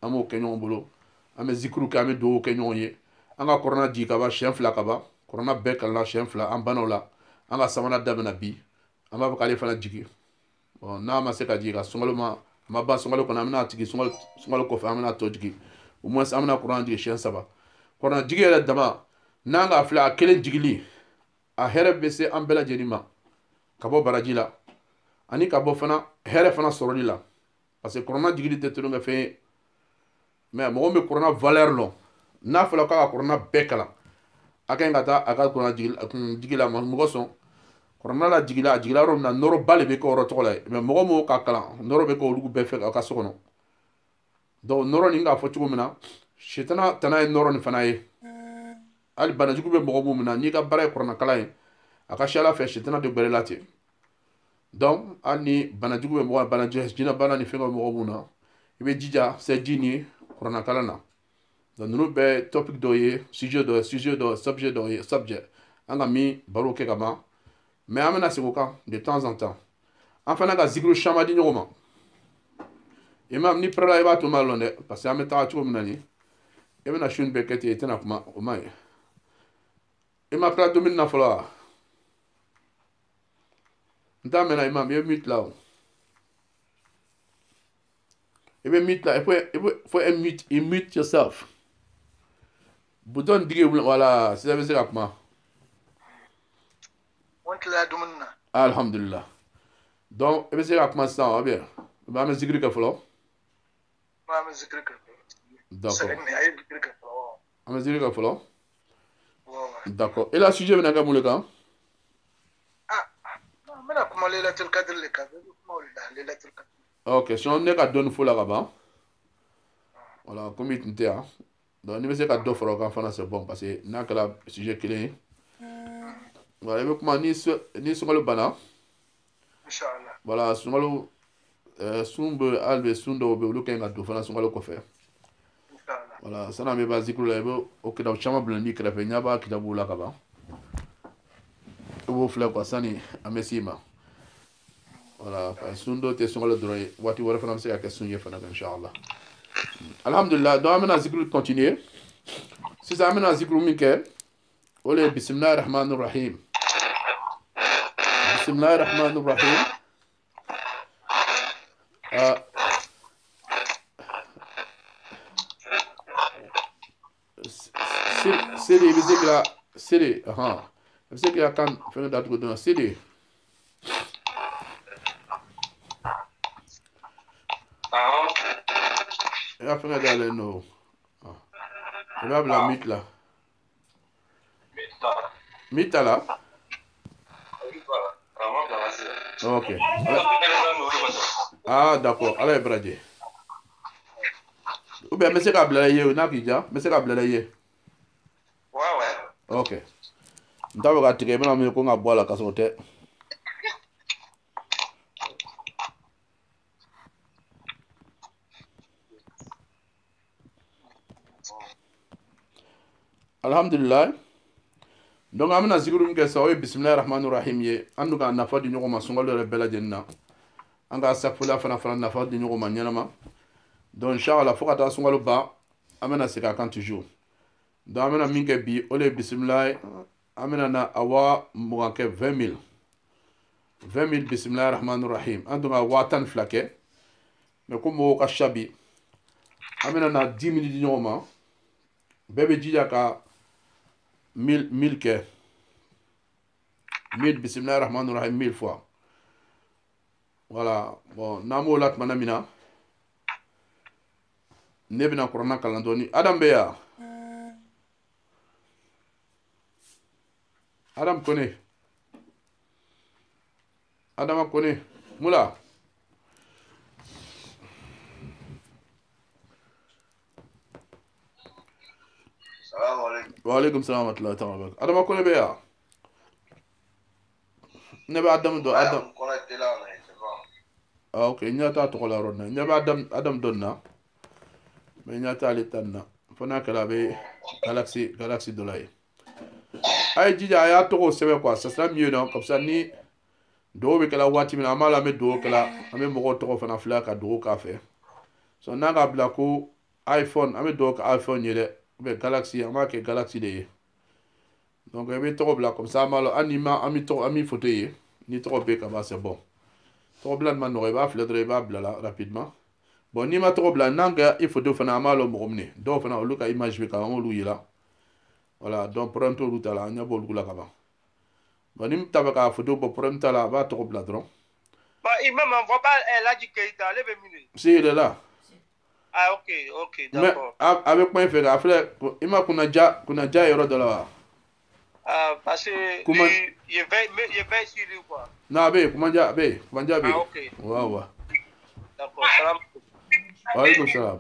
an b'o kɛ ɲɔgɔn bolo an bɛ zikiriw kɛ an bɛ dugawu kɛ ɲɔgɔn ye an ka kɔrɔna jigin ka ban siɲɛ 2 ka ban kɔrɔna bɛɛ kalila siɲɛ 2 an banna o la an ka sabanan daminɛ bi an b'a fɔ k'ale fana jigin bon n'a ma se ka jigin ka sunkalo ma ban sunkalo kɔnɔ an bɛna jigin sunkalo kɔfɛ an bɛna tɔ jigin au moins an bɛna kɔrɔna jigin siɲɛ 3 kɔrɔna jigin yɛrɛ dama n'an k'a filɛ a kelen jigili a hɛrɛ bɛ se an bɛɛ lajɛlen ma ka bɔ baraji la ani ka bɔ fana hɛrɛ fana sɔrɔli la parce que kɔrɔna jigili tɛ tulon kɛ fɛn ye mais mɔgɔ min bɛ kɔrɔna valeur lɔn n'a fɔra k'a ka kɔrɔna bɛɛ kalan a ka ɲi ka taa a ka kɔrɔna jigi la mɔgɔ sɔn kɔrɔna la jigila a jigila yɔrɔ min na nɔrɔba de bɛ kɛ yɔrɔ tɔgɔ la ye mais mɔgɔ min ka kalan nɔrɔ bɛ kɛ olu bɛɛ fɛ a ka so kɔnɔ donc nɔrɔ nin k'a fɔ cogo min na sitana tana ye nɔrɔ nin fana ye hali banajugu bɛ mɔgɔ min na n'i ka baara ye kɔrɔna kalan ye a ka ca ala fɛ sitana tɛ gbɛrɛ la ten donc hali ni banajugu bɛ mɔgɔ jinɛ bana ni fɛn bɛ mɔgɔ min na i bɛ jija sɛji ni kɔrɔna kalan na donc ninnu bɛɛ topic dɔ ye sujet dɔ subject dɔ ye subject an ka min baro kɛ ka ban mais an bɛna segin o kan de temps en temps an fana ka zikiriw caman di ɲɔgɔn ma imam ni pɛrɛla i b'a to n b'a lɔn dɛ parce que an bɛ taga cogo min na nin e bena shun be kete tena kuma o mai e ma plato min na fola nta mena imam ye mute la e be mute la e faut mute yourself bouton dige wala c'est ça c'est kuma on te la dumunna alhamdulillah donc e be c'est kuma ça bien ba me zikri ka folo ma me zikri ka d'accord me zikri ka folo d'accord et la sujet bena ga muleka mena kuma lailatul qadr le ka kuma lailatul qadr ok si on ne ka donne fola là-bas voilà comme il était donc ni be se ka do foro kan fana c'est bon parce que n'a que la sujet clé voilà il veut comment ni sungalo bana inshallah voilà sungalo sumbe albe sundo be lu kan ka do fana sungalo ko fe voilà sana me ba zikru la be o kida chama blandi krefe nyaba kitabu la kaba o fle ko sani amesima voilà sundo te sungalo droy wati wala fana se ka sunye fana inshallah alhamdulillah donc amena zikru continuer si ça amena zikru minke ole bismillahir rahmanir rahim bismillahir rahmanir rahim siri bizikra siri bizikra kan fene datu do siri ya fene dale no va la mythe là mythe là ok d'accord allez braje ou bien monsieur kabla ye na kija monsieur kabla ye ouais ok ndawo ga tige bena mi ko nga bola kasote alhamdulillah donc amna zikrum ke sawi bismillahir rahmanir rahim ye andu ga nafa di nyoko masungalo re bela jenna anga sakfula fana nafa di nyoko manyama donc inshallah fokata sungalo ba amena sika kan toujours donc amena minke bi ole bismillah amena na awa muganke 20000 bismillahir rahmanir rahim andu ga watan flake mais comme o ka shabi amena na 10 minutes di nyoko ma bébé jija ka 1000 ke 1000 bismillahir rahmanir rahim 1000 fois voilà bon namo lat manamina nebina qur'an kalandoni adam beya adam kone adama kone mula وعليكم السلام ورحمة الله تعالى وبركاته. أنا ما كنا بيا. نبي آدم دو آدم. أوكي نياتا تقول أرونا. نبي آدم دونا. نياتا لتنا. فنا كلا بي galaxy دولاي. أي جيجا يا تقول سبب كوا. سسلام يونا كبساني دو بكلا واتي من أمال أمي دو كلا أمي مغو تقول فنا فلاك دو كافي. so ناقا بلاكو iPhone أمي دو iPhone يلي. be galaxy ama ke galaxy de donc be to bla comme ça malo anima ami to ami photo ye ni to be ka ba c'est bon to bla man no ba fledre ba bla la rapidement bon ni ma to bla nanga il faut do fana malo mo omne do fana lu ka image be ka mo lu yila voilà donc pronto lu tala nya bol la ka ba bon ni ta ba ka photo bo pronto la ba to bla dron ba imam on voit pas elle a dit qu'il est allé 20 minutes si il est là. Ah ok, d'accord. Mais avec moi il fait affaire ima kuna ja yoro de là. Parce que il va sur lui quoi. Na be kuma ja be. Ah ok. Ouais. D'accord. Salam. Wa alaikum salam.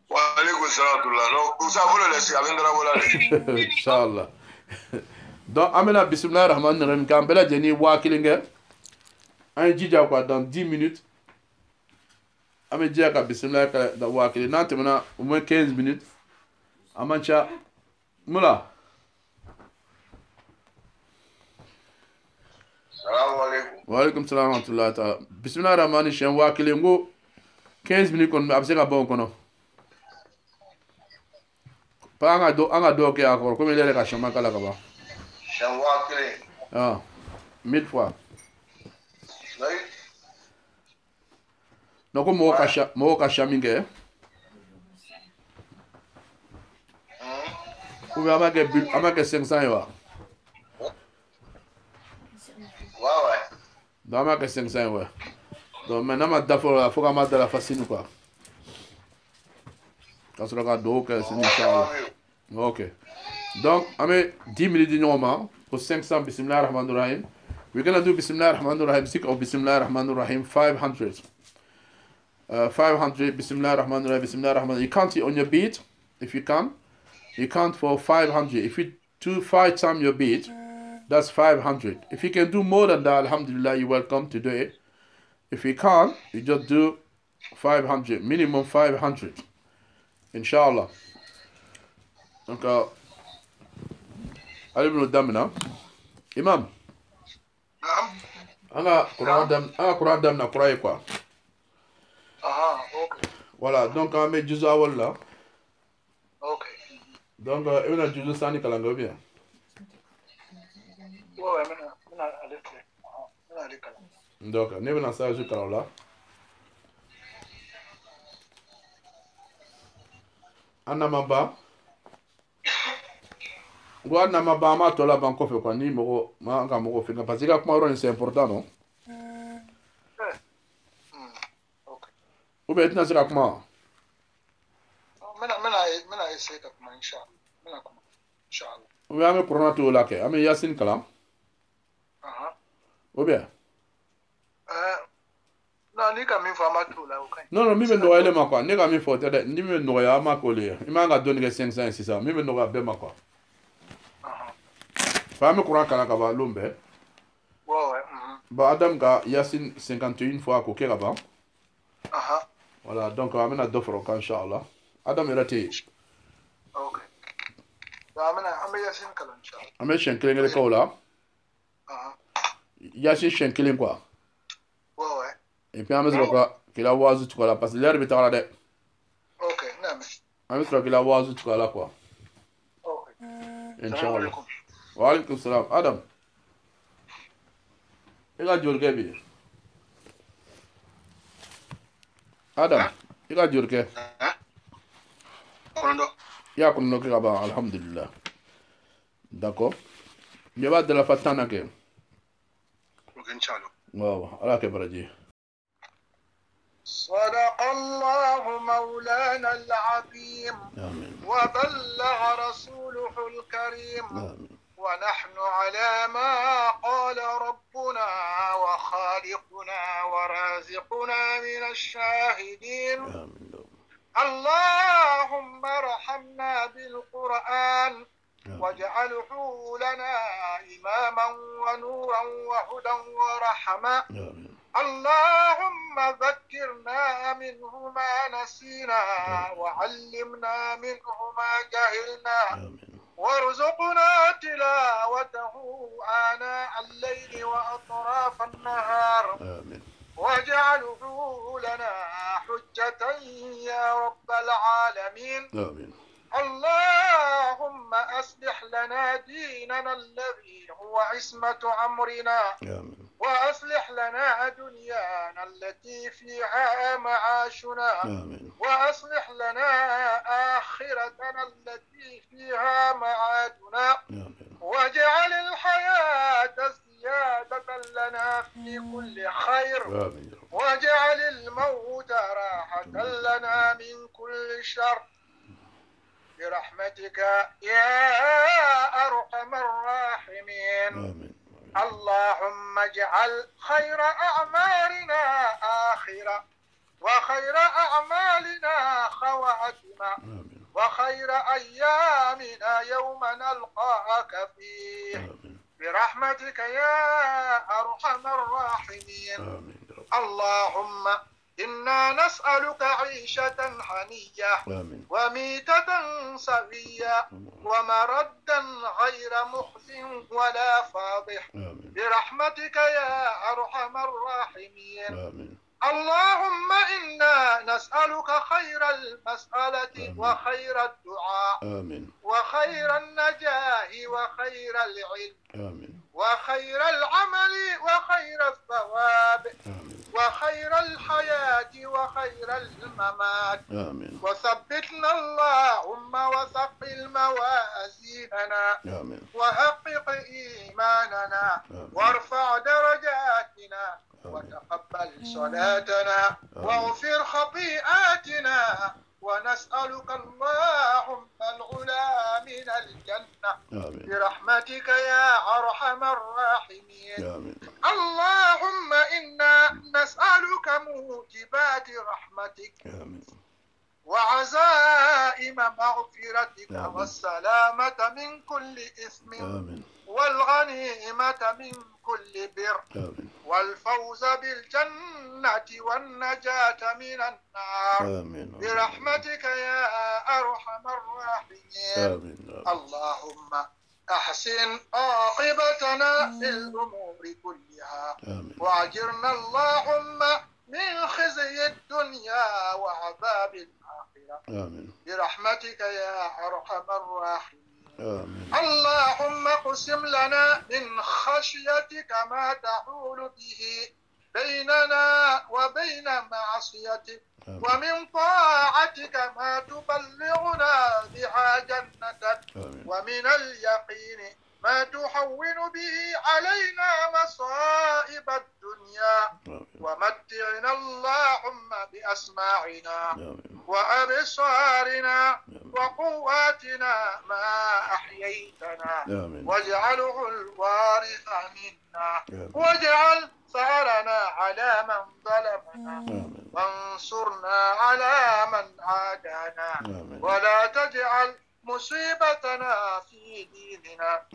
Wa alaikum salam tout là. Donc ça vous le laisser avec la Inshallah. Donc amena bismillahir rahmanir rahim kan bela jeni wa kilinge. Un jija quoi dans 10 minutes. Ame jia ka bismillah ka da wakili na temana au moins 15 minutes amancha mula salam alaikum wa alaikum salam wa rahmatullahi ta'ala bismillah rahmani shan wakili ngo 15 minutes kon abse ka bon kono pa anga do ke akor comme il est ka chama kala ka ba Chamwa kile. ah 1000 fois Lai. no ko mo ka chaminge ou ama ke 500 yo Ouais. dans ma que 500 ouais donc maintenant ma dafo la faut ma de la facile quoi quand on regarde donc c'est inchallah ok donc ame 10 minutes normalement pour 500 bismillah ar-rahman ar-rahim we're gonna do bismillah ar-rahman ar-rahim 6 or bismillah ar-rahman ar-rahim 500 500 bismillah ar-rahman ar-rahim bismillah ar-rahman you count it on your beat if you can you count for 500 if you do 5 times your beat that's 500 if you can do more than that alhamdulillah you're welcome to do it if you can't you just do 500 minimum 500 inshallah donc allez nous damna imam anga Quran dam na Quran quoi ok. voilà donc on met juzu awal là Ok. donc on a juzu sani kalanga bien Ouais, maintenant, allez, donc ne bena sa ju kala anamaba gwa namaba ma tola banko fe kwa ni mogo ma nga mogo fe parce que kuma ron c'est important non ok. ou bien tina sira kuma Maintenant, essayer de comment, Inch'Allah. ou bien ame corona to la ke ame yasin kala ou bien Non, ni ka min fɔ a ma t'o la o ka ɲi. non mi bɛ nɔgɔyalen ma quoi ne ka min fɔ tɛ dɛ ni min bɛ nɔgɔya a ma k'o le ye i man ka dɔɔni kɛ 500 sisan min bɛ nɔgɔya bɛɛ ma quoi fa an bɛ kuran kalan ka ban lon bɛɛ Ouais. bon Adam ka yasin 51 fois k'o kɛ ka ban voilà donc an bɛna dɔ fara o kan inchallah Adam yɛrɛ tɛ yen Ok. An bɛ Yasin kalan inchallah. an bɛ siɲɛ kelen kelen kɛ o la yasin siɲɛ kelen quoi Ouais. et puis an bɛ sɔrɔ ka k'i la waazu tugu a la parce que l'heure bɛ taga la dɛ Ok, n'a mɛn. an bɛ sɔrɔ k'i la waazu tugu a la quoi Ok. inchallah wa alaikum salam Adam i ka jorikɛ bɛ yen Adam i ka jorikɛ Kɔnɔdɔ. i y'a kɔnɔ kɛ ka ban alhamdulillah d'accord ɲɛ b'a dala fa tan na kɛ Ok, inchallah. waaw ala kɛ baraji صدق الله مولانا العظيم آمين وبلغ رسوله الكريم آمين ونحن على ما قال ربنا وخالقنا ورازقنا من الشاهدين آمين اللهم ارحمنا بالقرآن واجعله لنا إماما ونورا وهدى ورحمة آمين اللهم ذكرنا منه ما نسينا وعلمنا منه ما جهلنا آمين وارزقنا تلاوته آناء الليل وأطراف النهار آمين واجعله لنا حجة يا رب العالمين آمين اللهم أصلح لنا ديننا الذي هو عصمة أمرنا آمين وأصلح لنا دنيانا التي فيها معاشنا آمين وأصلح لنا آخرتنا التي فيها معادنا آمين واجعل الحياة زيادة لنا في كل خير آمين واجعل الموت راحة لنا من كل شر برحمتك يا أرحم الراحمين آمين اللهم اجعل خير أعمالنا آخرة وخير أعمالنا خواتمة آمين وخير أيامنا يوم نلقاك فيه آمين برحمتك يا أرحم الراحمين آمين اللهم إنا نسألك عيشة حنية آمين وميتة سوية ومردا غير مخز ولا فاضح آمين برحمتك يا أرحم الراحمين آمين اللهم إنا نسألك خير المسألة وخير الدعاء آمين وخير النجاح وخير العلم آمين وخير العمل وخير الثواب آمين وخير الحياة وخير الممات آمين وثبتنا اللهم وثقل موازيننا آمين وحقق إيماننا وارفع درجاتنا وتقبل صلاتنا واغفر خطيئاتنا ونسألك اللهم العلا من الجنة برحمتك يا أرحم الراحمين. اللهم إنا نسألك موجبات رحمتك وعزائم مغفرتك والسلامة من كل إثم والغنيمة من كل بر والفوز بالجنة والنجاة من النار برحمتك يا أرحم الراحمين. اللهم أحسن عاقبتنا في الأمور كلها وأجرنا اللهم من خزي الدنيا وعذاب الآخرة برحمتك يا أرحم الراحمين. اللهم اقسم لنا من خشيتك ما تحول به بيننا وبين معصيتك ومن طاعتك ما تبلغنا بها جنتك ومن اليقين ما تحول به علينا مصائب الدنيا ومتعنا اللهم بأسماعنا وأبصارنا وقواتنا ما أحييتنا واجعله الوارث منا واجعل ثأرنا على من ظلمنا وانصرنا على من عادانا ولا تجعل مصيبتنا في ديننا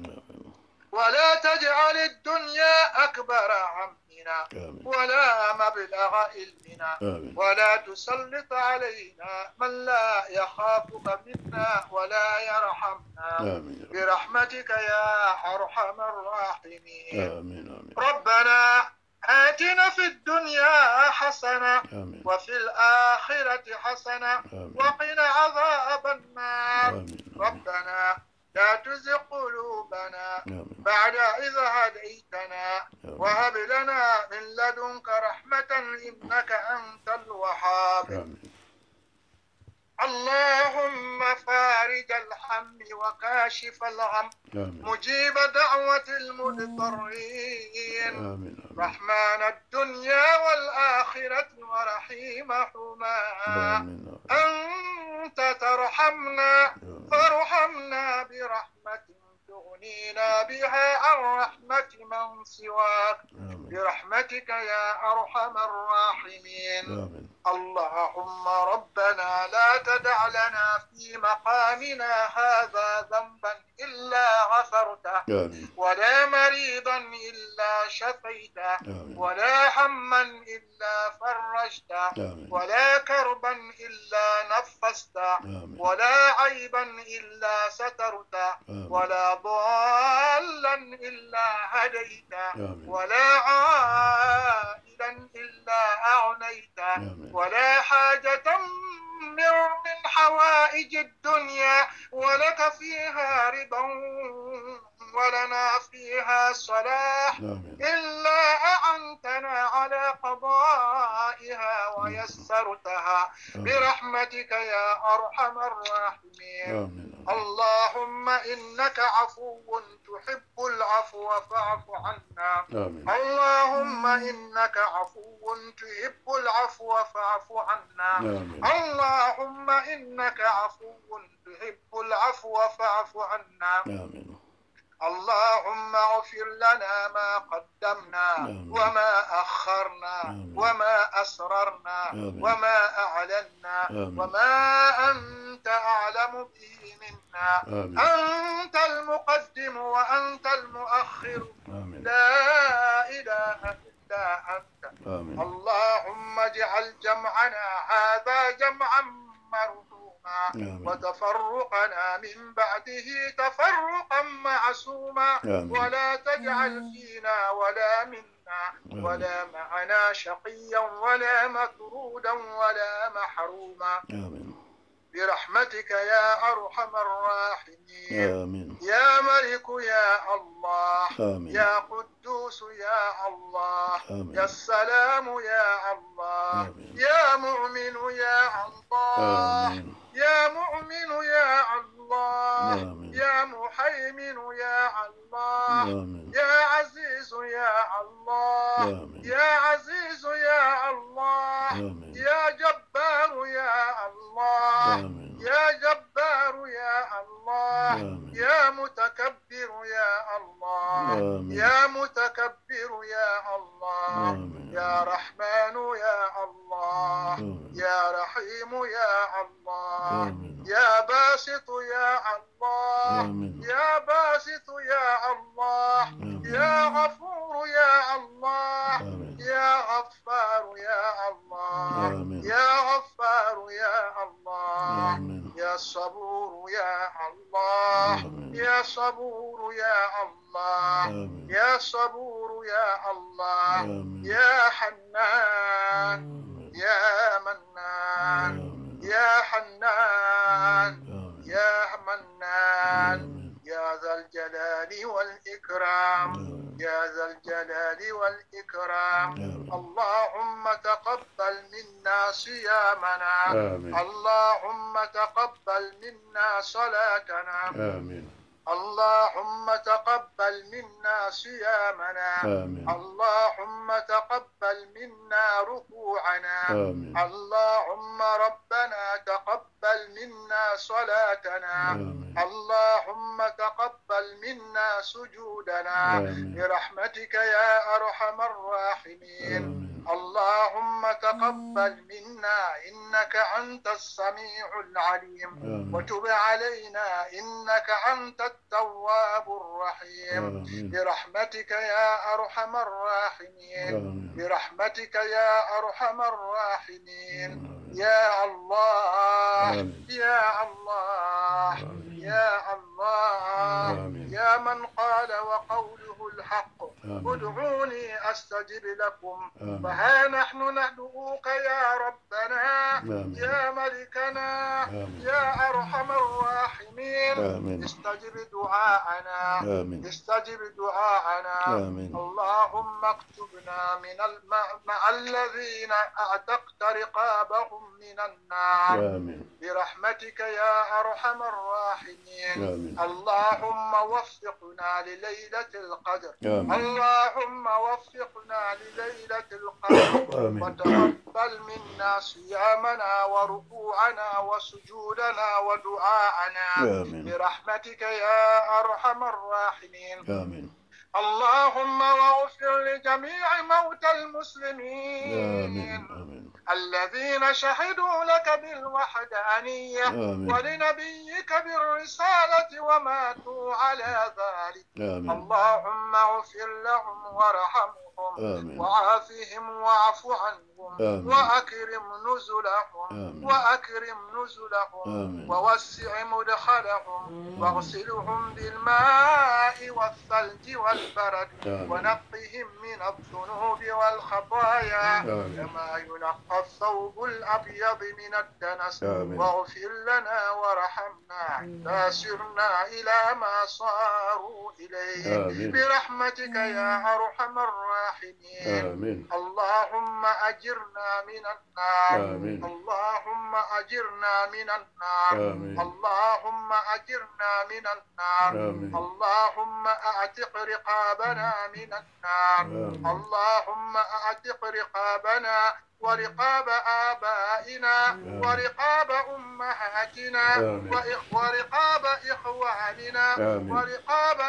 ولا تجعل الدنيا أكبر همنا ولا مبلغ علمنا ولا تسلط علينا من لا يخافك منا ولا يرحمنا برحمتك يا أرحم الراحمين. ربنا آتنا في الدنيا حسنة وفي الآخرة حسنة وقنا عذاب النار. ربنا لا تزغ قلوبنا بعد إذ هديتنا وهب لنا من لدنك رحمة إنك أنت الوهاب. اللهم فارج الهم وكاشف الغم مجيب دعوة المضطرين رحمن الدنيا والآخرة ورحيمهما أنت ترحمنا فارحمنا برحمة تغنينا بها عن رحمة من سواك برحمتك يا أرحم الراحمين. اللهم ربنا لا تدع لنا في مقامنا هذا ذنبا إلا غفرته ولا مريضا إلا شفيته ولا هما إلا فرجته ولا كربا إلا نفسته ولا عيبا إلا سترته ولا ضالا إلا هديته ولا عائلا إلا أعنيته ولا حاجة من حوائج الدنيا ولك فيها رضا ولنا فيها صلاح إلا أعنتنا على قضائها ويسرتها برحمتك يا أرحم الراحمين. اللهم إنك عفو تحب العفو فاعف عنا. اللهم إنك عفو تحب العفو فاعف عنا. اللهم إنك عفو تحب العفو فاعف عنا. اللهم اغفر لنا ما قدمنا وما أخرنا وما أسررنا وما أعلنا وما أنت أعلم به منا. أنت المقدم وأنت المؤخر لا إله إلا أنت. اللهم اجعل جمعنا هذا جمعا مرحوما وتفرقنا من بعده تفرقا معصوما ولا تجعل فينا ولا منا منا ولا معنا شقيا ولا مطرودا ولا محروما برحمتك يا أرحم الراحمين. آمين. يا ملك يا الله. آمين. يا قدوس يا الله. آمين. يا السلام يا الله. آمين. يا مؤمن يا الله. آمين. يا مؤمن يا الله. آمين. يا محيمن يا الله. آمين. يا عزيز يا الله. آمين. يا عزيز يا الله. آمين. يا جبار يا الله. آمين. يا جبار يا الله. آمين. يا متكبر يا الله. آمين. يا متكبر يا الله. آمين. يا رحمن يا الله. آمين. يا رحيم يا الله. آمين. يا باسط يا الله. آمين. يا باسط يا الله. آمين. يا غفور يا الله. آمين. يا غفار يا الله. آمين. يا غفار يا الله. آمين. يا صبور يا الله. آمين. يا صبور يا الله. آمين. يا صبور يا الله. آمين. يا حنان. آمين. يا منان. آمين. يا حنان. آمين. يا منان. آمين. يا ذا الجلال والإكرام. آمين. يا ذا الجلال والإكرام. آمين. اللهم تقبل منا صيامنا. آمين. اللهم تقبل منا صلاتنا. آمين. اللهم تقبل منا صيامنا. آمين. اللهم تقبل منا ركوعنا. آمين. اللهم ربنا تقبل منا صلاتنا. آمين. اللهم تقبل منا سجودنا. آمين. برحمتك يا أرحم الراحمين. آمين. اللهم تقبل منا إنك أنت السميع العليم. آمين. وتب علينا إنك أنت التواب الرحيم. آمين. برحمتك يا أرحم الراحمين. آمين. برحمتك يا أرحم الراحمين. يا الله. آمين. يا الله. يا الله. آمين. يا من قال وقوله الحق. آمين. ادعوني أستجب لكم. آمين. فها نحن ندعوك يا ربنا. آمين. يا ملكنا. آمين. يا أرحم الراحمين. آمين. استجب دعاءنا. آمين. استجب دعاءنا. آمين. اللهم اكتبنا مع الذين أعتقت رقابهم من النار. آمين. برحمتك يا أرحم الراحمين. آمين. اللهم وفقنا لليلة القدر. آمين. اللهم وفقنا لليلة القدر. آمين. وتقبل منا صيامنا وركوعنا وسجودنا ودعاءنا. آمين. برحمتك يا أرحم الراحمين. آمين. اللهم واغفر لجميع موتى المسلمين. آمين. آمين. الذين شهدوا لك بالوحدانية. آمين. ولنبيك بالرسالة وماتوا على ذلك. آمين. اللهم اغفر لهم وارحمهم. آمين. وعافهم واعف عنهم. آمين. وأكرم نزلهم. آمين. وأكرم نزلهم. آمين. ووسع مدخلهم. واغسلهم بالماء والثلج والبرد. آمين. ونقهم من الذنوب والخطايا. آمين. كما ينقى الثوب الأبيض من الدنس. آمين. واغفر لنا وارحمنا حتى سرنا إلى ما صاروا إليه. آمين. برحمتك يا أرحم الراحمين. آمين. اللهم أجرنا من النار. آمين. اللهم أجرنا من النار. آمين. اللهم أجرنا من النار. آمين. اللهم أعتق رقابنا من النار. آمين. اللهم أعتق رقابنا ورقاب آبائنا ورقاب أمهاتنا ورقاب إخواننا ورقاب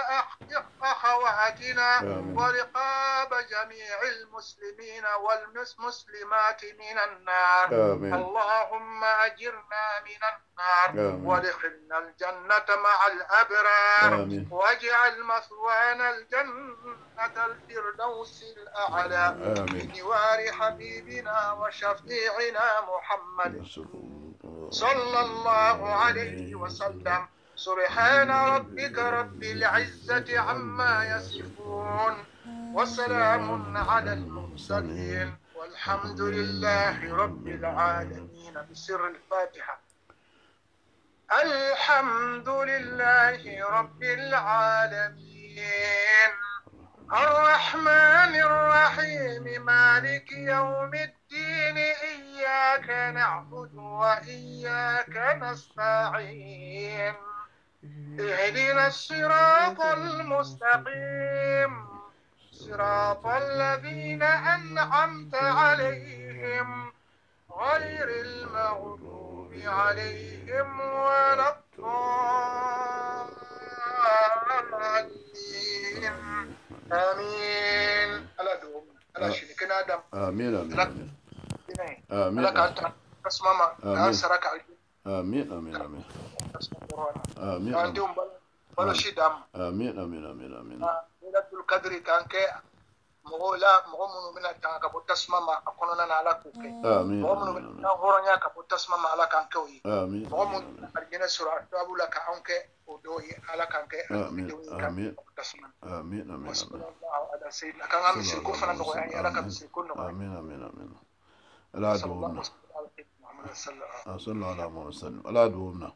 أخواتنا ورقاب جميع المسلمين والمسلمات من النار. اللهم أجرنا من النار وادخلنا الجنة مع الأبرار واجعل مثوانا الجنة الفردوس الأعلى بجوار حبيبنا وشفيعنا محمد صلى الله عليه وسلم. سبحان ربك رب العزة عما يصفون وسلام على المرسلين والحمد لله رب العالمين. بسر الفاتحة. الحمد لله رب العالمين الرحمن الرحيم مالك يوم الدين إياك نعبد وإياك نستعين اهدنا الصراط المستقيم صراط الذين أنعمت عليهم غير المغضوب عليهم ولا الضالين. آمين. ألا دوم ألا شريك آدم. آمين آمين آمين آمين. ألا كأنت تسمع أسرك. آمين آمين آمين آمين. عندهم بلا شيء دم. آمين آمين آمين آمين. ليلة القدر كانك مغولا مغمنو من التانك بتسمع ما أكوننا على كوكي. آمين. مغمنو من الهورانيا كبتسمع ما على كانكوي. آمين. مغمنو الجنة سورة أبو لك أنك ودوي على كانك. آمين آمين آمين آمين. وصلى الله على سيدنا كان عم يسيركون فنان نقول يعني على كان يسيركون نقول. آمين آمين آمين. لا دومنا. محمد صلى الله عليه وسلم. صلى الله عليه وسلم. لا دومنا.